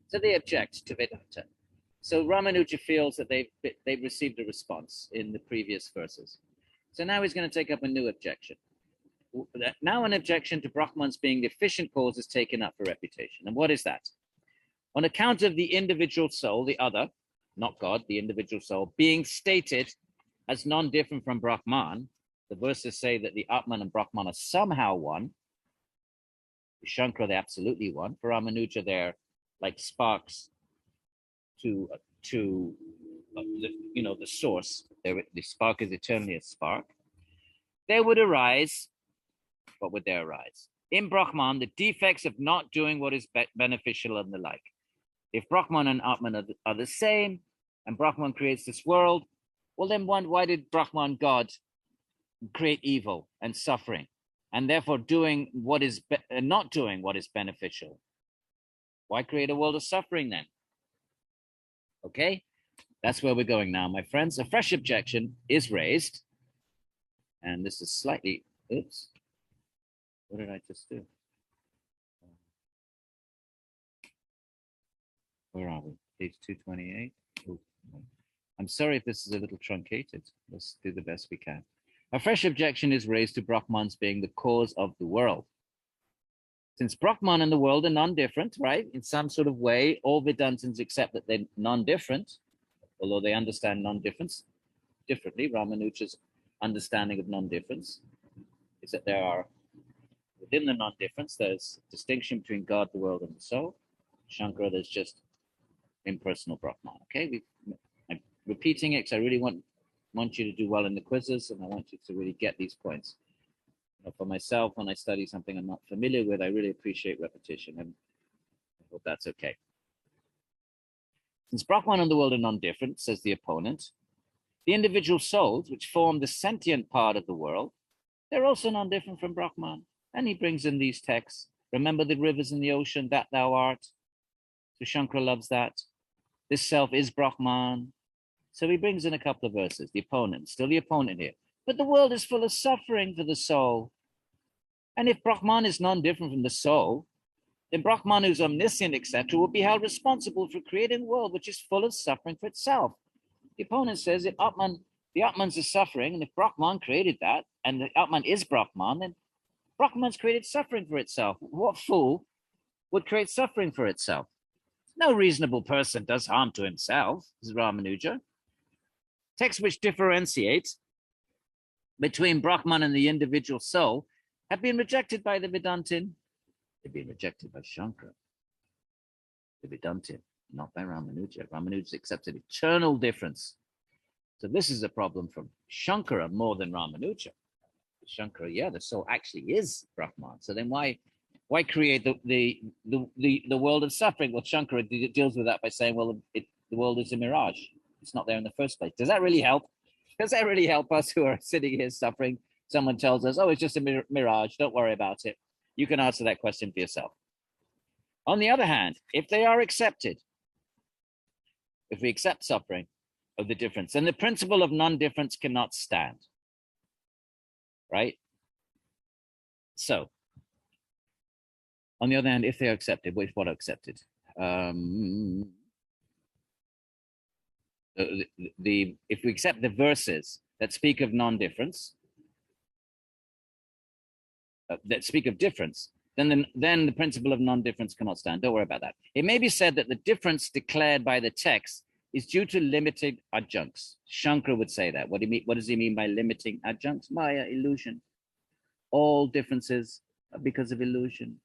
So they object to Vedanta. So Ramanuja feels that they've received a response in the previous verses. So now he's going to take up a new objection. Now an objection to Brahman's being the efficient cause is taken up for refutation. And what is that? On account of the individual soul, the other, not God, the individual soul, being stated as non-different from Brahman, the verses say that the Atman and Brahman are somehow one. For Shankara, they're absolutely one. For Ramanuja, they're like sparks to the source. The spark is eternally a spark. There would arise, what would there arise? In Brahman, the defects of not doing what is beneficial and the like. If Brahman and Atman are the same, and Brahman creates this world, Well, then why did Brahman, God, create evil and suffering, and therefore doing what is not doing what is beneficial? Why create a world of suffering then? Okay, that's where we're going now, my friends. A fresh objection is raised, and this is slightly, oops, what did I just do? Where are we? Page 228. Ooh, I'm sorry if this is a little truncated. Let's do the best we can. A fresh objection is raised to Brahman's being the cause of the world. Since Brahman and the world are non-different, right? In some sort of way, all Vedantins accept that they're non-different, although they understand non-difference differently. Ramanuja's understanding of non-difference is that there are, within the non-difference, there's distinction between God, the world, and the soul. Shankara, there's just impersonal Brahman. Okay, I'm repeating it because I really want you to do well in the quizzes, and I want you to really get these points. For myself, when I study something I'm not familiar with, I really appreciate repetition, and I hope that's okay. Since Brahman and the world are non-different, says the opponent, the individual souls, which form the sentient part of the world, they're also non-different from Brahman. And he brings in these texts. Remember the rivers in the ocean, that thou art. So Shankara loves that. This self is Brahman. So he brings in a couple of verses. The opponent, still the opponent here. But the world is full of suffering for the soul. And if Brahman is non-different from the soul, then Brahman, who's omniscient, etc., will be held responsible for creating a world which is full of suffering for itself. The opponent says if the Atmans is suffering, and if Brahman created that, and the Atman is Brahman, then Brahman's created suffering for itself. What fool would create suffering for itself? No reasonable person does harm to himself, says Ramanuja. Texts which differentiate between Brahman and the individual soul have been rejected by the Vedantin. They've been rejected by Shankara, the Vedantin, not by Ramanuja. Ramanuja accepted eternal difference. So this is a problem from Shankara more than Ramanuja. Shankara, yeah, the soul actually is Brahman. So then why create the world of suffering? Well, Shankara deals with that by saying, well, the world is a mirage. It's not there in the first place. Does that really help? Does that really help us who are sitting here suffering? Someone tells us, oh, it's just a mirage. Don't worry about it. You can answer that question for yourself. On the other hand, if they are accepted, if we accept suffering of the difference, then the principle of non-difference cannot stand. Right? So, on the other hand, if they are accepted, what are accepted? If we accept the verses that speak of non-difference, that speak of difference, then the principle of non-difference cannot stand. Don't worry about that. It may be said that the difference declared by the text is due to limited adjuncts. Shankara would say that. What does he mean by limiting adjuncts? Maya, illusion. All differences are because of illusion.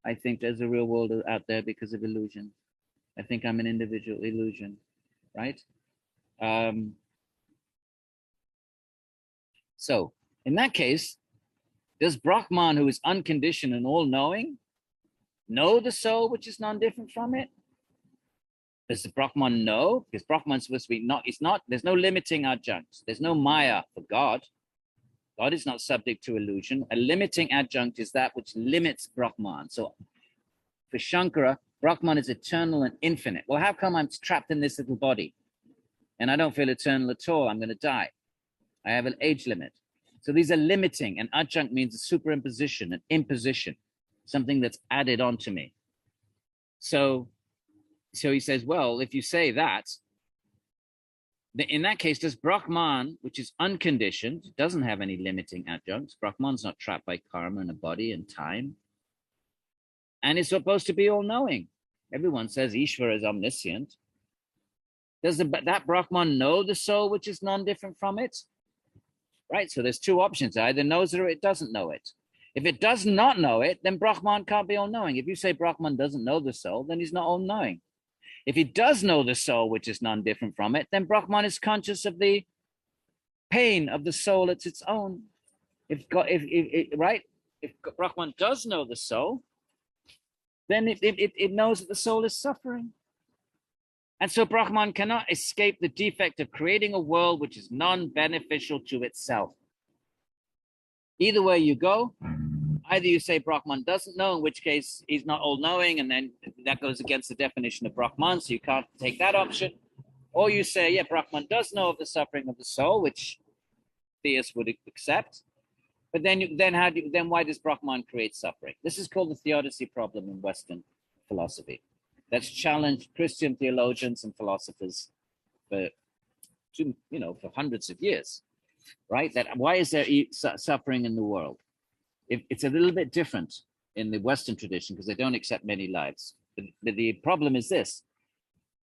I think there's a real world out there because of illusion. I think I'm an individual, illusion, right? So in that case, does Brahman, who is unconditioned and all-knowing, know the soul which is non-different from it? Does the Brahman know? Because Brahman's supposed to be not, it's not, there's no limiting adjuncts. There's no Maya for God. God is not subject to illusion. A limiting adjunct is that which limits Brahman. So for Shankara, Brahman is eternal and infinite. Well, how come I'm trapped in this little body and I don't feel eternal at all? I'm going to die. I have an age limit. So these are limiting. An adjunct means a superimposition, an imposition, something that's added onto me. So he says, well, if you say that, in that case, does Brahman, which is unconditioned, doesn't have any limiting adjuncts. Brahman's not trapped by karma and a body and time. And is supposed to be all-knowing. Everyone says Ishvara is omniscient. Does that Brahman know the soul which is non-different from it? Right, so there's two options. It either knows it or it doesn't know it. If it does not know it, then Brahman can't be all-knowing. If you say Brahman doesn't know the soul, then he's not all-knowing. If he does know the soul, which is non-different from it, then Brahman is conscious of the pain of the soul. It's its own. If Brahman does know the soul, then it knows that the soul is suffering. And so Brahman cannot escape the defect of creating a world which is non-beneficial to itself. Either way you go, either you say Brahman doesn't know, in which case he's not all-knowing, and then that goes against the definition of Brahman, so you can't take that option. Or you say, yeah, Brahman does know of the suffering of the soul, which theists would accept. But then why does Brahman create suffering? This is called the theodicy problem in Western philosophy. That's challenged Christian theologians and philosophers for hundreds of years, right? That why is there suffering in the world? It's a little bit different in the Western tradition because they don't accept many lives. But the problem is this: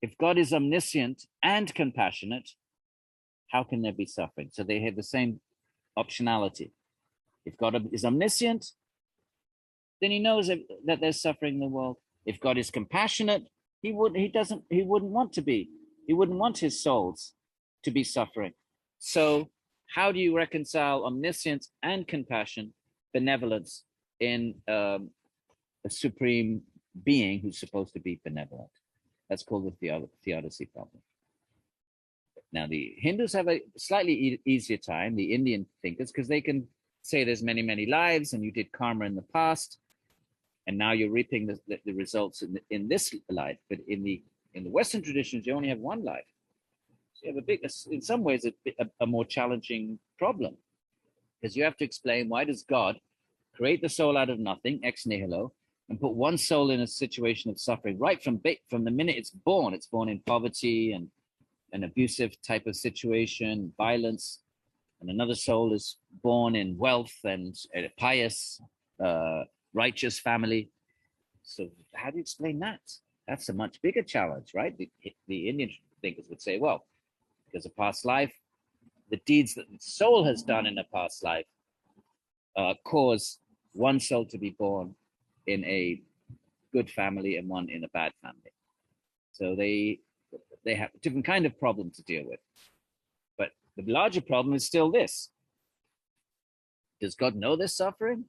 if God is omniscient and compassionate, how can there be suffering? So they have the same optionality. If God is omniscient, then he knows that there's suffering in the world. If God is compassionate, he wouldn't want his souls to be suffering. So how do you reconcile omniscience and compassion, benevolence in a supreme being who's supposed to be benevolent? That's called the theodicy problem. Now, the Hindus have a slightly easier time, the Indian thinkers, because they can say there's many, many lives and you did karma in the past, and now you're reaping the results in this life. But in the Western traditions, you only have one life. So you have in some ways, a more challenging problem, because you have to explain, why does God create the soul out of nothing, ex nihilo, and put one soul in a situation of suffering right from the minute it's born in poverty and an abusive type of situation, violence, and another soul is born in wealth and a pious, righteous family. So how do you explain that? That's a much bigger challenge, right? The Indian thinkers would say, well, because of past life, the deeds that the soul has done in a past life cause one soul to be born in a good family and one in a bad family. So they have a different kind of problem to deal with. But the larger problem is still this: does God know this suffering?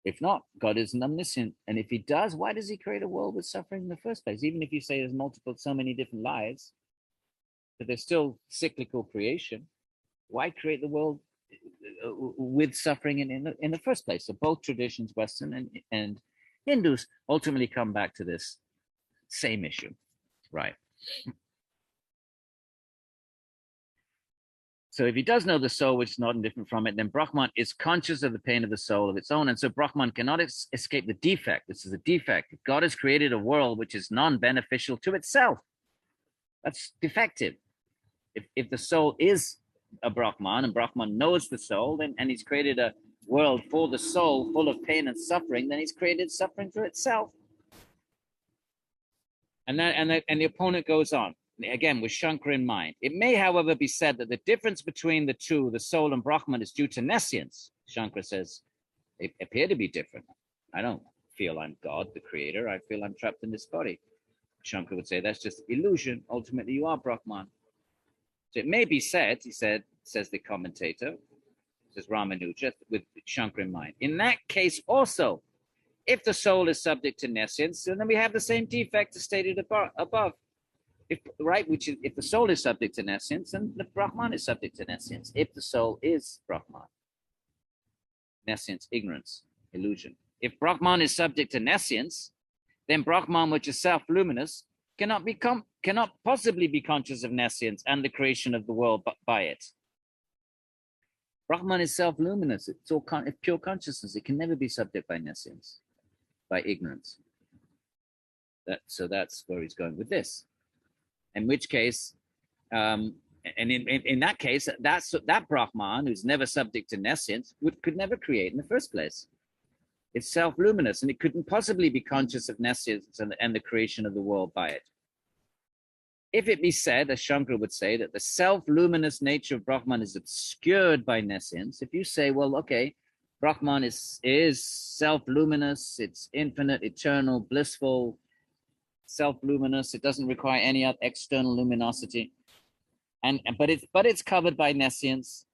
If not, God isn't omniscient. And if he does, why does he create a world with suffering in the first place? Even if you say there's so many different lives, but there's still cyclical creation, why create the world with suffering in the first place? So both traditions, Western and Hindus, ultimately come back to this same issue, right? So if he does know the soul, which is not indifferent from it, then Brahman is conscious of the pain of the soul of its own. And so Brahman cannot escape the defect. This is a defect. God has created a world which is non-beneficial to itself. That's defective. If the soul is a Brahman and Brahman knows the soul, and he's created a world for the soul full of pain and suffering, then he's created suffering for itself. And the opponent goes on, again, with Shankara in mind. It may, however, be said that the difference between the two, the soul and Brahman, is due to nescience. Shankara says, they appear to be different. I don't feel I'm God, the creator. I feel I'm trapped in this body. Shankara would say, that's just illusion. Ultimately, you are Brahman. So it may be said, says the commentator, says Ramanuja, with Shankara in mind. In that case also, if the soul is subject to nescience, then we have the same defect as stated above. If the soul is subject to nescience, then the Brahman is subject to nescience. If the soul is Brahman, nescience, ignorance, illusion. If Brahman is subject to nescience, then Brahman, which is self-luminous, cannot possibly be conscious of nescience and the creation of the world by it. Brahman is self-luminous. It's pure consciousness. It can never be subject by nescience, by ignorance. So that's where he's going with this. In which case, and in that case, that Brahman who's never subject to nescience could never create in the first place. It's self-luminous, and it couldn't possibly be conscious of nescience and the creation of the world by it. If it be said, as Shankara would say, that the self-luminous nature of Brahman is obscured by nescience, if you say, well, okay, Brahman is self-luminous, it's infinite, eternal, blissful, self-luminous, it doesn't require any other external luminosity, but it's covered by nescience,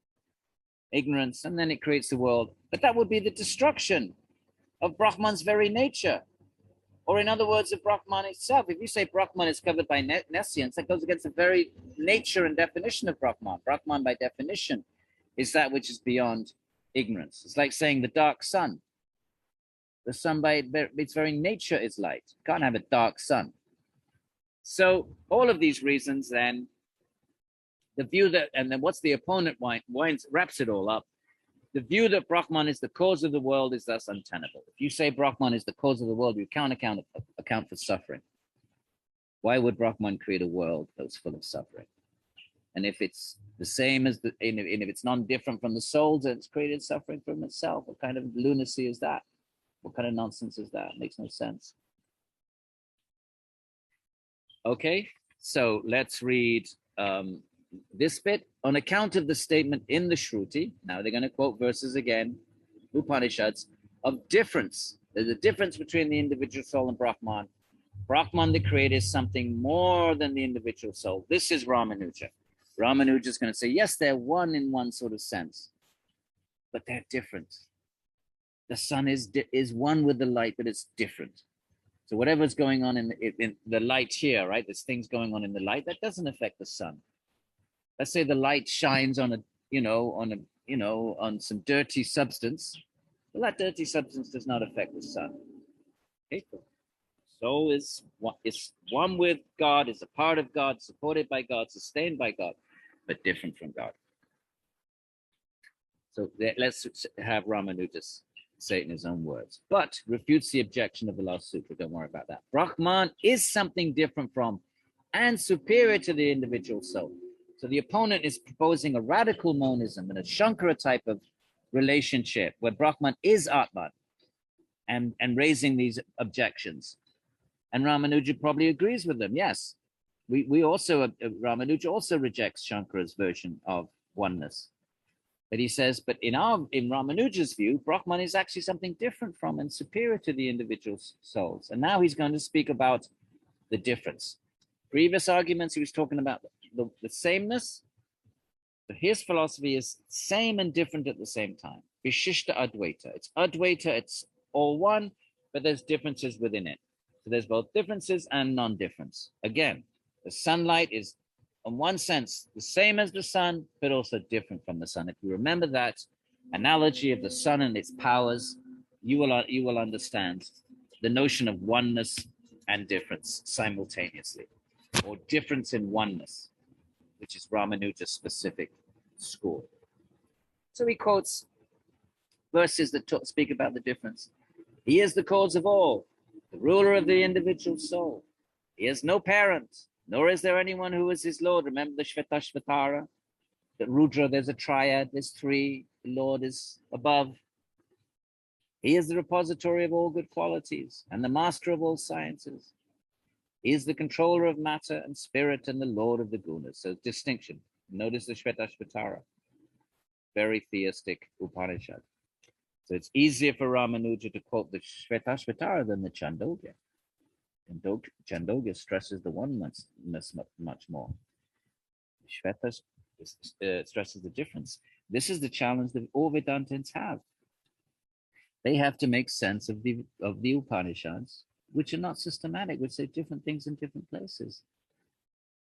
ignorance, and then it creates the world. But that would be the destruction of Brahman's very nature. Or in other words, the Brahman itself. If you say Brahman is covered by nescience, that goes against the very nature and definition of Brahman. Brahman, by definition, is that which is beyond ignorance. It's like saying the dark sun. The sun, by its very nature, is light. You can't have a dark sun. So all of these reasons, then, the view that, and then what's the opponent wraps it all up. The view that Brahman is the cause of the world is thus untenable. If you say Brahman is the cause of the world, you can't account for suffering. Why would Brahman create a world that's full of suffering? And if it's the same as and if it's non-different from the souls, then it's created suffering from itself. What kind of lunacy is that? What kind of nonsense is that? It makes no sense. Okay, so let's read this bit. On account of the statement in the Shruti, now they're going to quote verses again, Upanishads, of difference. There's a difference between the individual soul and Brahman. Brahman, the creator, is something more than the individual soul. This is Ramanuja. Ramanuja is going to say, yes, they're one in one sort of sense, but they're different. The sun is one with the light, but it's different. So whatever's going on in the light here, right? There's things going on in the light that doesn't affect the sun. Let's say the light shines on on some dirty substance. Well, that dirty substance does not affect the sun. Okay? Soul is one with God, is a part of God, supported by God, sustained by God, but different from God. So let's have Ramanuja say it in his own words, but refutes the objection of the last sutra. Don't worry about that. Brahman is something different from and superior to the individual soul. So the opponent is proposing a radical monism and a Shankara type of relationship where Brahman is Atman and raising these objections. And Ramanuja probably agrees with them. Yes, we also, Ramanuja also rejects Shankara's version of oneness. But he says, but in Ramanuja's view, Brahman is actually something different from and superior to the individual souls. And now he's going to speak about the difference. Previous arguments, he was talking about the sameness. But his philosophy is same and different at the same time. Vishishtadvaita. It's Advaita, it's all one, but there's differences within it. So there's both differences and non-difference. Again, the sunlight is, in one sense, the same as the sun, but also different from the sun. If you remember that analogy of the sun and its powers, you will understand the notion of oneness and difference simultaneously, or difference in oneness, which is Ramanuja's specific school. So he quotes verses that speak about the difference. He is the cause of all, the ruler of the individual soul. He has no parent, nor is there anyone who is his Lord. Remember the Shvetashvatara, the Rudra, there's a triad, there's three, the Lord is above. He is the repository of all good qualities and the master of all sciences. He is the controller of matter and spirit and the Lord of the gunas. So distinction. Notice the Shvetashvatara, very theistic Upanishad. So it's easier for Ramanuja to quote the Shvetashvatara than the Chandogya. Chandogya stresses the oneness much more. Shveta stresses the difference. This is the challenge that all Vedantins have. They have to make sense of the Upanishads, which are not systematic, which say different things in different places.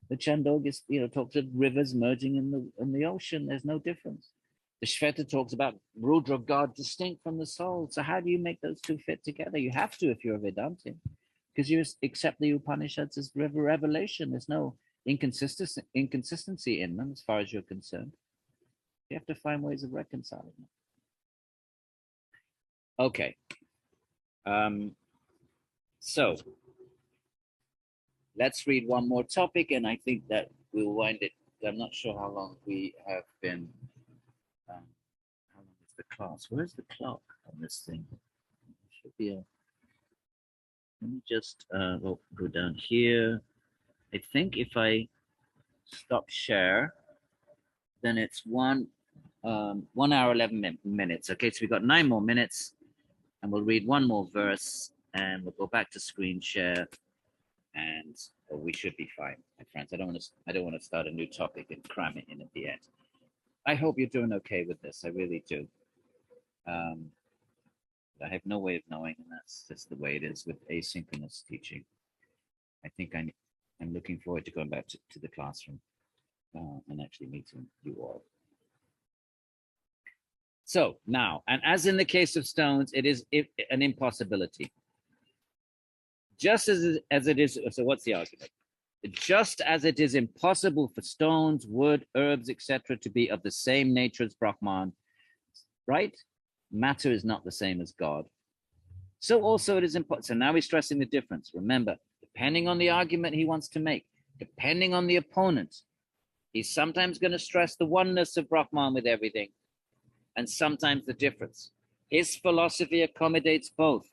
The Chandogya, talks of rivers merging in the ocean. There's no difference. The Shveta talks about Rudra, God, distinct from the soul. So how do you make those two fit together? You have to if you're a Vedantin, because you accept the Upanishads as revelation. There's no inconsistency in them as far as you're concerned. You have to find ways of reconciling them. Okay. So let's read one more topic, and I think that we'll wind it. I'm not sure how long we have been. How long is the class? Where's the clock on this thing? It should be a. Let me just go down here. I think if I stop share, then it's 1 hour 11 minutes. Okay, so we've got 9 more minutes, and we'll read one more verse, and we'll go back to screen share, and we should be fine, my friends. I don't want to start a new topic and cram it in at the end. I hope you're doing okay with this. I really do. I have no way of knowing, and that's just the way it is with asynchronous teaching. I think I'm looking forward to going back to the classroom and actually meeting you all. So now, and as in the case of stones, it is an impossibility. Just as it is, so what's the argument? Just as it is impossible for stones, wood, herbs, etc. to be of the same nature as Brahman, right? Matter is not the same as God. So also it is impossible. So now he's stressing the difference. Remember, depending on the argument he wants to make, depending on the opponent, he's sometimes going to stress the oneness of Brahman with everything, and sometimes the difference. His philosophy accommodates both.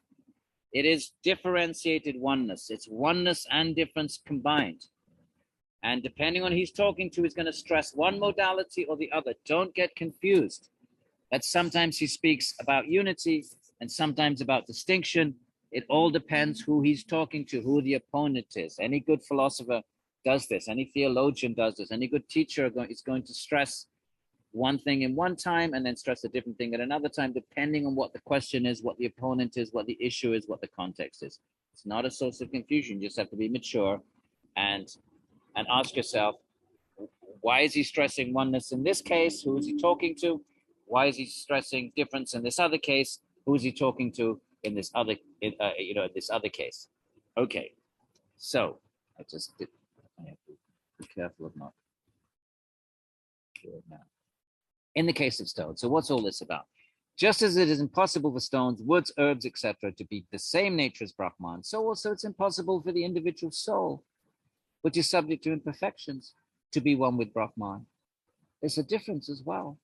It is differentiated oneness. It's oneness and difference combined. And depending on who he's talking to, he's going to stress one modality or the other. Don't get confused. That sometimes he speaks about unity and sometimes about distinction. It all depends who he's talking to, who the opponent is. Any good philosopher does this. Any theologian does this. Any good teacher is going to stress one thing in one time and then stress a different thing at another time, depending on what the question is, what the opponent is, what the issue is, what the context is. It's not a source of confusion. You just have to be mature and ask yourself, why is he stressing oneness in this case? Who is he talking to? Why is he stressing difference in this other case? Who is he talking to in this other, this other case? Okay, so I have to be careful of not doing that. In the case of stones, so what's all this about? Just as it is impossible for stones, woods, herbs, etc., to be the same nature as Brahman, so also it's impossible for the individual soul, which is subject to imperfections, to be one with Brahman. There's a difference as well.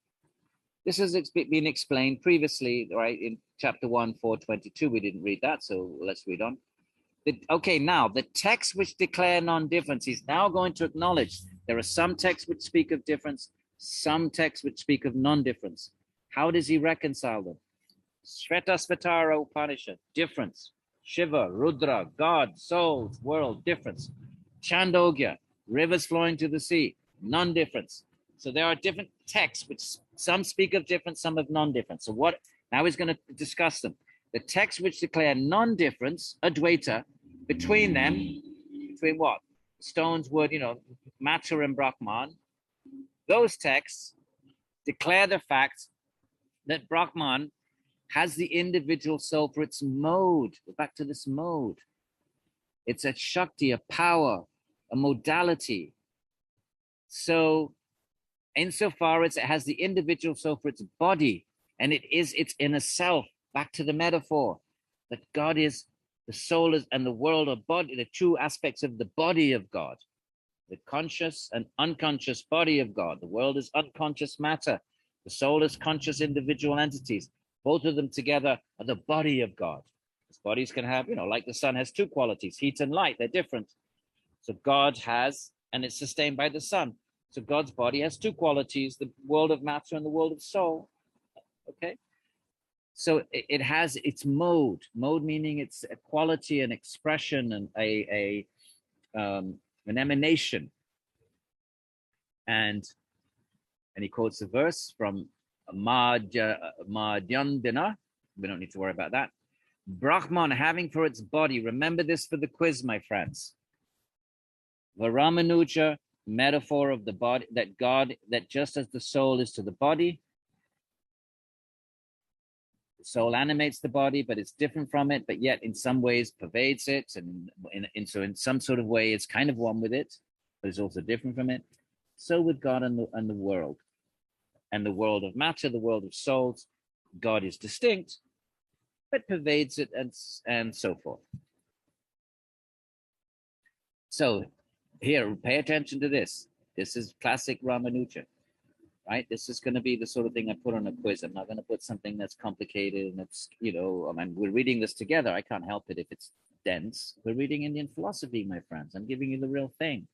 This has been explained previously, right, in chapter 1, 422. We didn't read that, so let's read on. Okay, now, the texts which declare non-difference, he's now going to acknowledge there are some texts which speak of difference, some texts which speak of non-difference. How does he reconcile them? Shvetasvatara Upanishad, difference. Shiva, Rudra, God, souls, world, difference. Chandogya, rivers flowing to the sea, non-difference. So there are different texts which some speak of difference, some of non-difference. So what? Now he's going to discuss them. The texts which declare non-difference, Advaita, between them, between what? Stones, wood, matter and Brahman. Those texts declare the fact that Brahman has the individual soul for its mode. Go back to this mode. It's a Shakti, a power, a modality. So insofar as it has the individual soul for its body, and it is its inner self, back to the metaphor, that God is, the soul is, and the world are body, the two aspects of the body of God. The conscious and unconscious body of God. The world is unconscious matter. The soul is conscious individual entities. Both of them together are the body of God. These bodies can have, like the sun has two qualities, heat and light. They're different. So God has, and it's sustained by the sun. So God's body has two qualities, the world of matter and the world of soul. Okay? So it has its mode. Mode meaning it's a quality, an expression, and an emanation. And he quotes a verse from Madhyandina. We don't need to worry about that. Brahman having for its body, remember this for the quiz, my friends. The Ramanuja metaphor of the body, that just as the soul is to the body, the soul animates the body, but it's different from it, but yet in some ways pervades it, and so in some sort of way it's kind of one with it, but it's also different from it. So with God and the world, and the world of matter, the world of souls, God is distinct, but pervades it, and so forth. So here, pay attention to this. This is classic Ramanuja. Right? This is going to be the sort of thing I put on a quiz. I'm not going to put something that's complicated and it's, we're reading this together. I can't help it if it's dense. We're reading Indian philosophy, my friends. I'm giving you the real thing.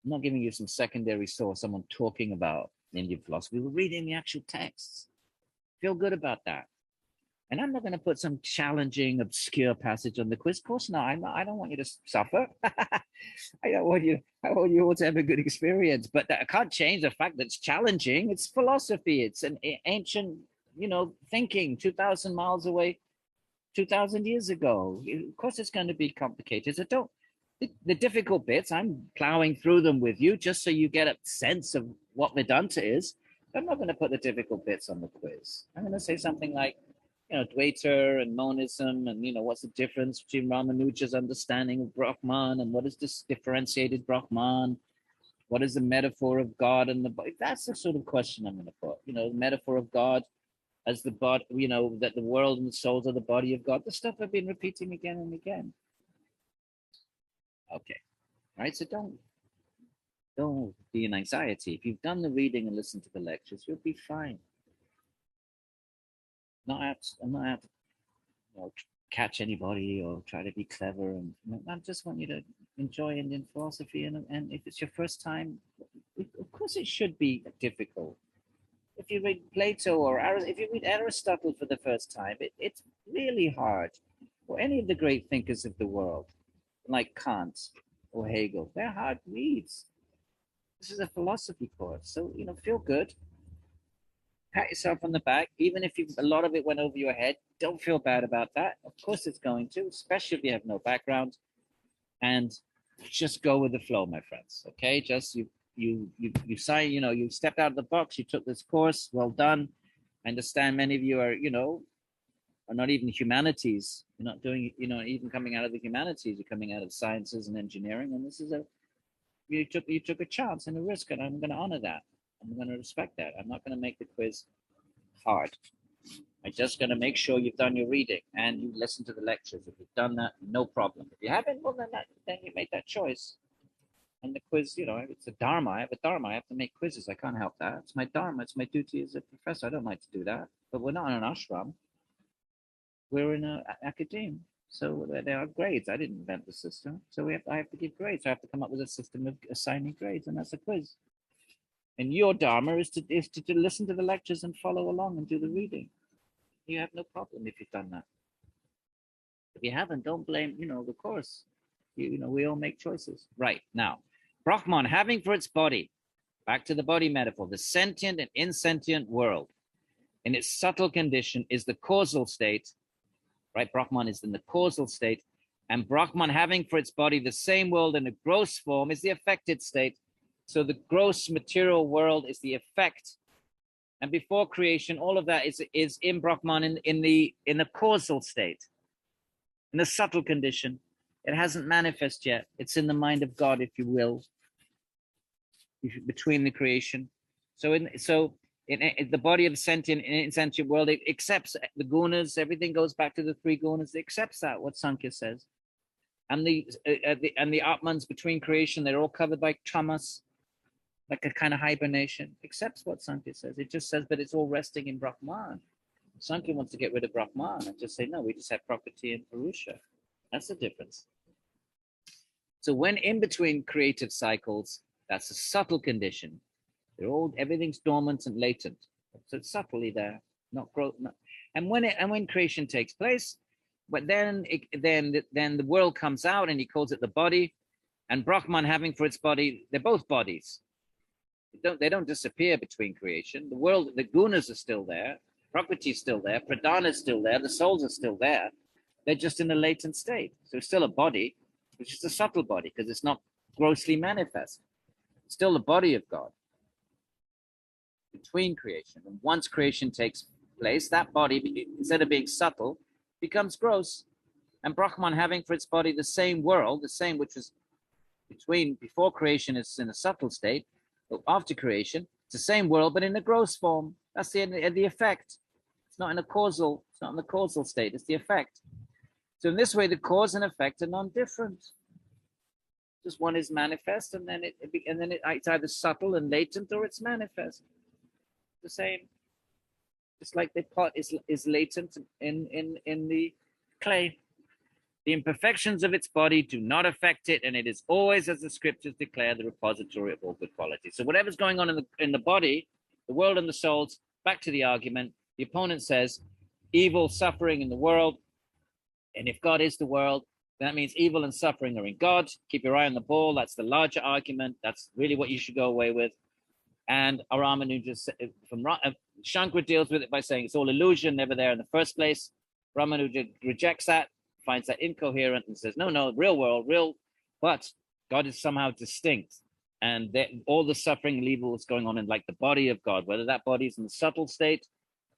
I'm not giving you some secondary source, someone talking about Indian philosophy. We're reading the actual texts. Feel good about that. And I'm not going to put some challenging, obscure passage on the quiz. Of course not. I don't want you to suffer. I want you all to have a good experience. But I can't change the fact that it's challenging. It's philosophy. It's an ancient, thinking 2,000 miles away 2,000 years ago. Of course, it's going to be complicated. So don't, the difficult bits, I'm plowing through them with you just so you get a sense of what Vedanta is. I'm not going to put the difficult bits on the quiz. I'm going to say something like, Dvaita and monism, and, what's the difference between Ramanuja's understanding of Brahman, and what is this differentiated Brahman? What is the metaphor of God and the body? That's the sort of question I'm going to put. The metaphor of God as the body, that the world and the souls are the body of God. The stuff I've been repeating again and again. Okay, right. So don't be in anxiety. If you've done the reading and listened to the lectures, you'll be fine. I'm not out to catch anybody or try to be clever. And I just want you to enjoy Indian philosophy. And if it's your first time, of course it should be difficult. If you read Plato or if you read Aristotle for the first time, it's really hard. Or any of the great thinkers of the world, like Kant or Hegel, they're hard reads. This is a philosophy course, so feel good. Pat yourself on the back, even if a lot of it went over your head. Don't feel bad about that. Of course, it's going to, especially if you have no background. And just go with the flow, my friends. Okay, just you sign. You stepped out of the box. You took this course. Well done. I understand many of you are not even humanities. You're not doing, even coming out of the humanities. You're coming out of sciences and engineering. And this is you took a chance and a risk, and I'm going to honor that. I'm going to respect that. I'm not going to make the quiz hard. I'm just going to make sure you've done your reading and you listen to the lectures. If you've done that, no problem. If you haven't, well, then you made that choice. And the quiz, it's a dharma. I have a dharma. I have to make quizzes. I can't help that. It's my dharma. It's my duty as a professor. I don't like to do that. But we're not in an ashram. We're in an academe. So there are grades. I didn't invent the system. So I have to give grades. I have to come up with a system of assigning grades, and that's a quiz. And your dharma is to listen to the lectures and follow along and do the reading. You have no problem if you've done that. If you haven't, don't blame, the course. We all make choices. Right, now, Brahman having for its body, back to the body metaphor, the sentient and insentient world, in its subtle condition is the causal state, right? Brahman is in the causal state, and Brahman having for its body the same world in a gross form is the affected state. So the gross material world is the effect, and before creation, all of that is in Brahman in the causal state, in the subtle condition. It hasn't manifest yet. It's in the mind of God, if you will, between the creation. So in the body of the sentient and insentient world, it accepts the gunas. Everything goes back to the three gunas. It accepts that, what Sāṃkhya says, and the atmans between creation, they're all covered by tamas, like a kind of hibernation. Accepts what Sāṃkhya says. It just says, but it's all resting in Brahman. Sāṃkhya wants to get rid of Brahman and just say, no, we just have property and Purusha. That's the difference. So when in between creative cycles, that's a subtle condition. Everything's dormant and latent. So it's subtly there, not growth. And when creation takes place, but then the world comes out, and he calls it the body, and Brahman having for its body, they're both bodies. They don't disappear between creation. The world, the gunas are still there, Prakriti is still there, pradhana is still there, the souls are still there. They're just in a latent state. So it's still a body, which is a subtle body, because it's not grossly manifest. It's still the body of God between creation. And once creation takes place, that body, instead of being subtle, becomes gross. And Brahman having for its body the same world, the same which was before creation is in a subtle state, but after creation, it's the same world, but in a gross form. That's the effect. It's not in the causal state, it's the effect. So in this way, the cause and effect are non-different. Just one is manifest, and then it's either subtle and latent, or it's manifest. The same. Just like the pot is latent in the clay. The imperfections of its body do not affect it, and it is always, as the scriptures declare, the repository of all good qualities. So whatever's going on in the body, the world and the souls, back to the argument, the opponent says, evil, suffering in the world, and if God is the world, that means evil and suffering are in God. Keep your eye on the ball. That's the larger argument. That's really what you should go away with. And Ramanuja, Shankara deals with it by saying it's all illusion, never there in the first place. Ramanuja rejects that, finds that incoherent, and says, no, real world, but God is somehow distinct. And all the suffering and evil is going on in like the body of God, whether that body is in the subtle state,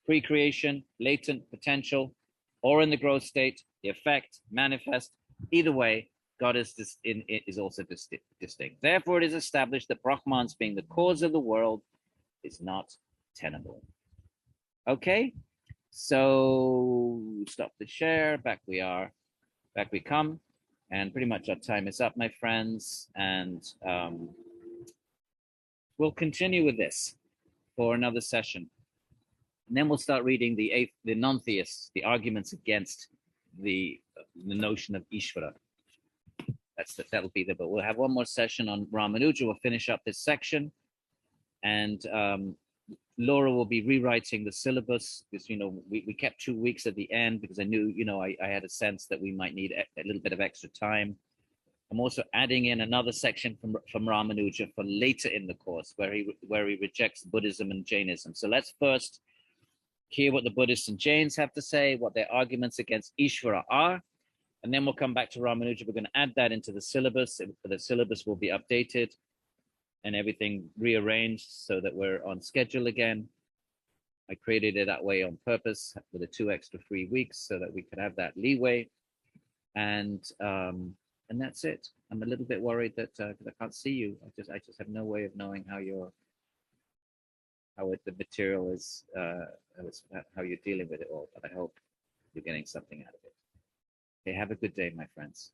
pre-creation, latent potential, or in the growth state, the effect, manifest. Either way, God is also distinct. Therefore, it is established that Brahman's being the cause of the world is not tenable. Okay, so stop the share. Back we come, and pretty much our time is up, my friends, and we'll continue with this for another session. And then we'll start reading the non-theists, the arguments against the notion of Ishvara. That'll be there. But we'll have one more session on Ramanuja. We'll finish up this section, and Laura will be rewriting the syllabus because we kept 2 weeks at the end because I knew I had a sense that we might need a little bit of extra time. I'm also adding in another section from Ramanuja for later in the course where he rejects Buddhism and Jainism. So let's first hear what the Buddhists and Jains have to say, what their arguments against Ishvara are, and then we'll come back to Ramanuja. We're going to add that into the syllabus. The syllabus will be updated and everything rearranged so that we're on schedule again. I created it that way on purpose with the 2 extra free weeks so that we could have that leeway. And that's it. I'm a little bit worried that because I can't see you. I just have no way of knowing how the material is, how you're dealing with it all. But I hope you're getting something out of it. Okay, have a good day, my friends.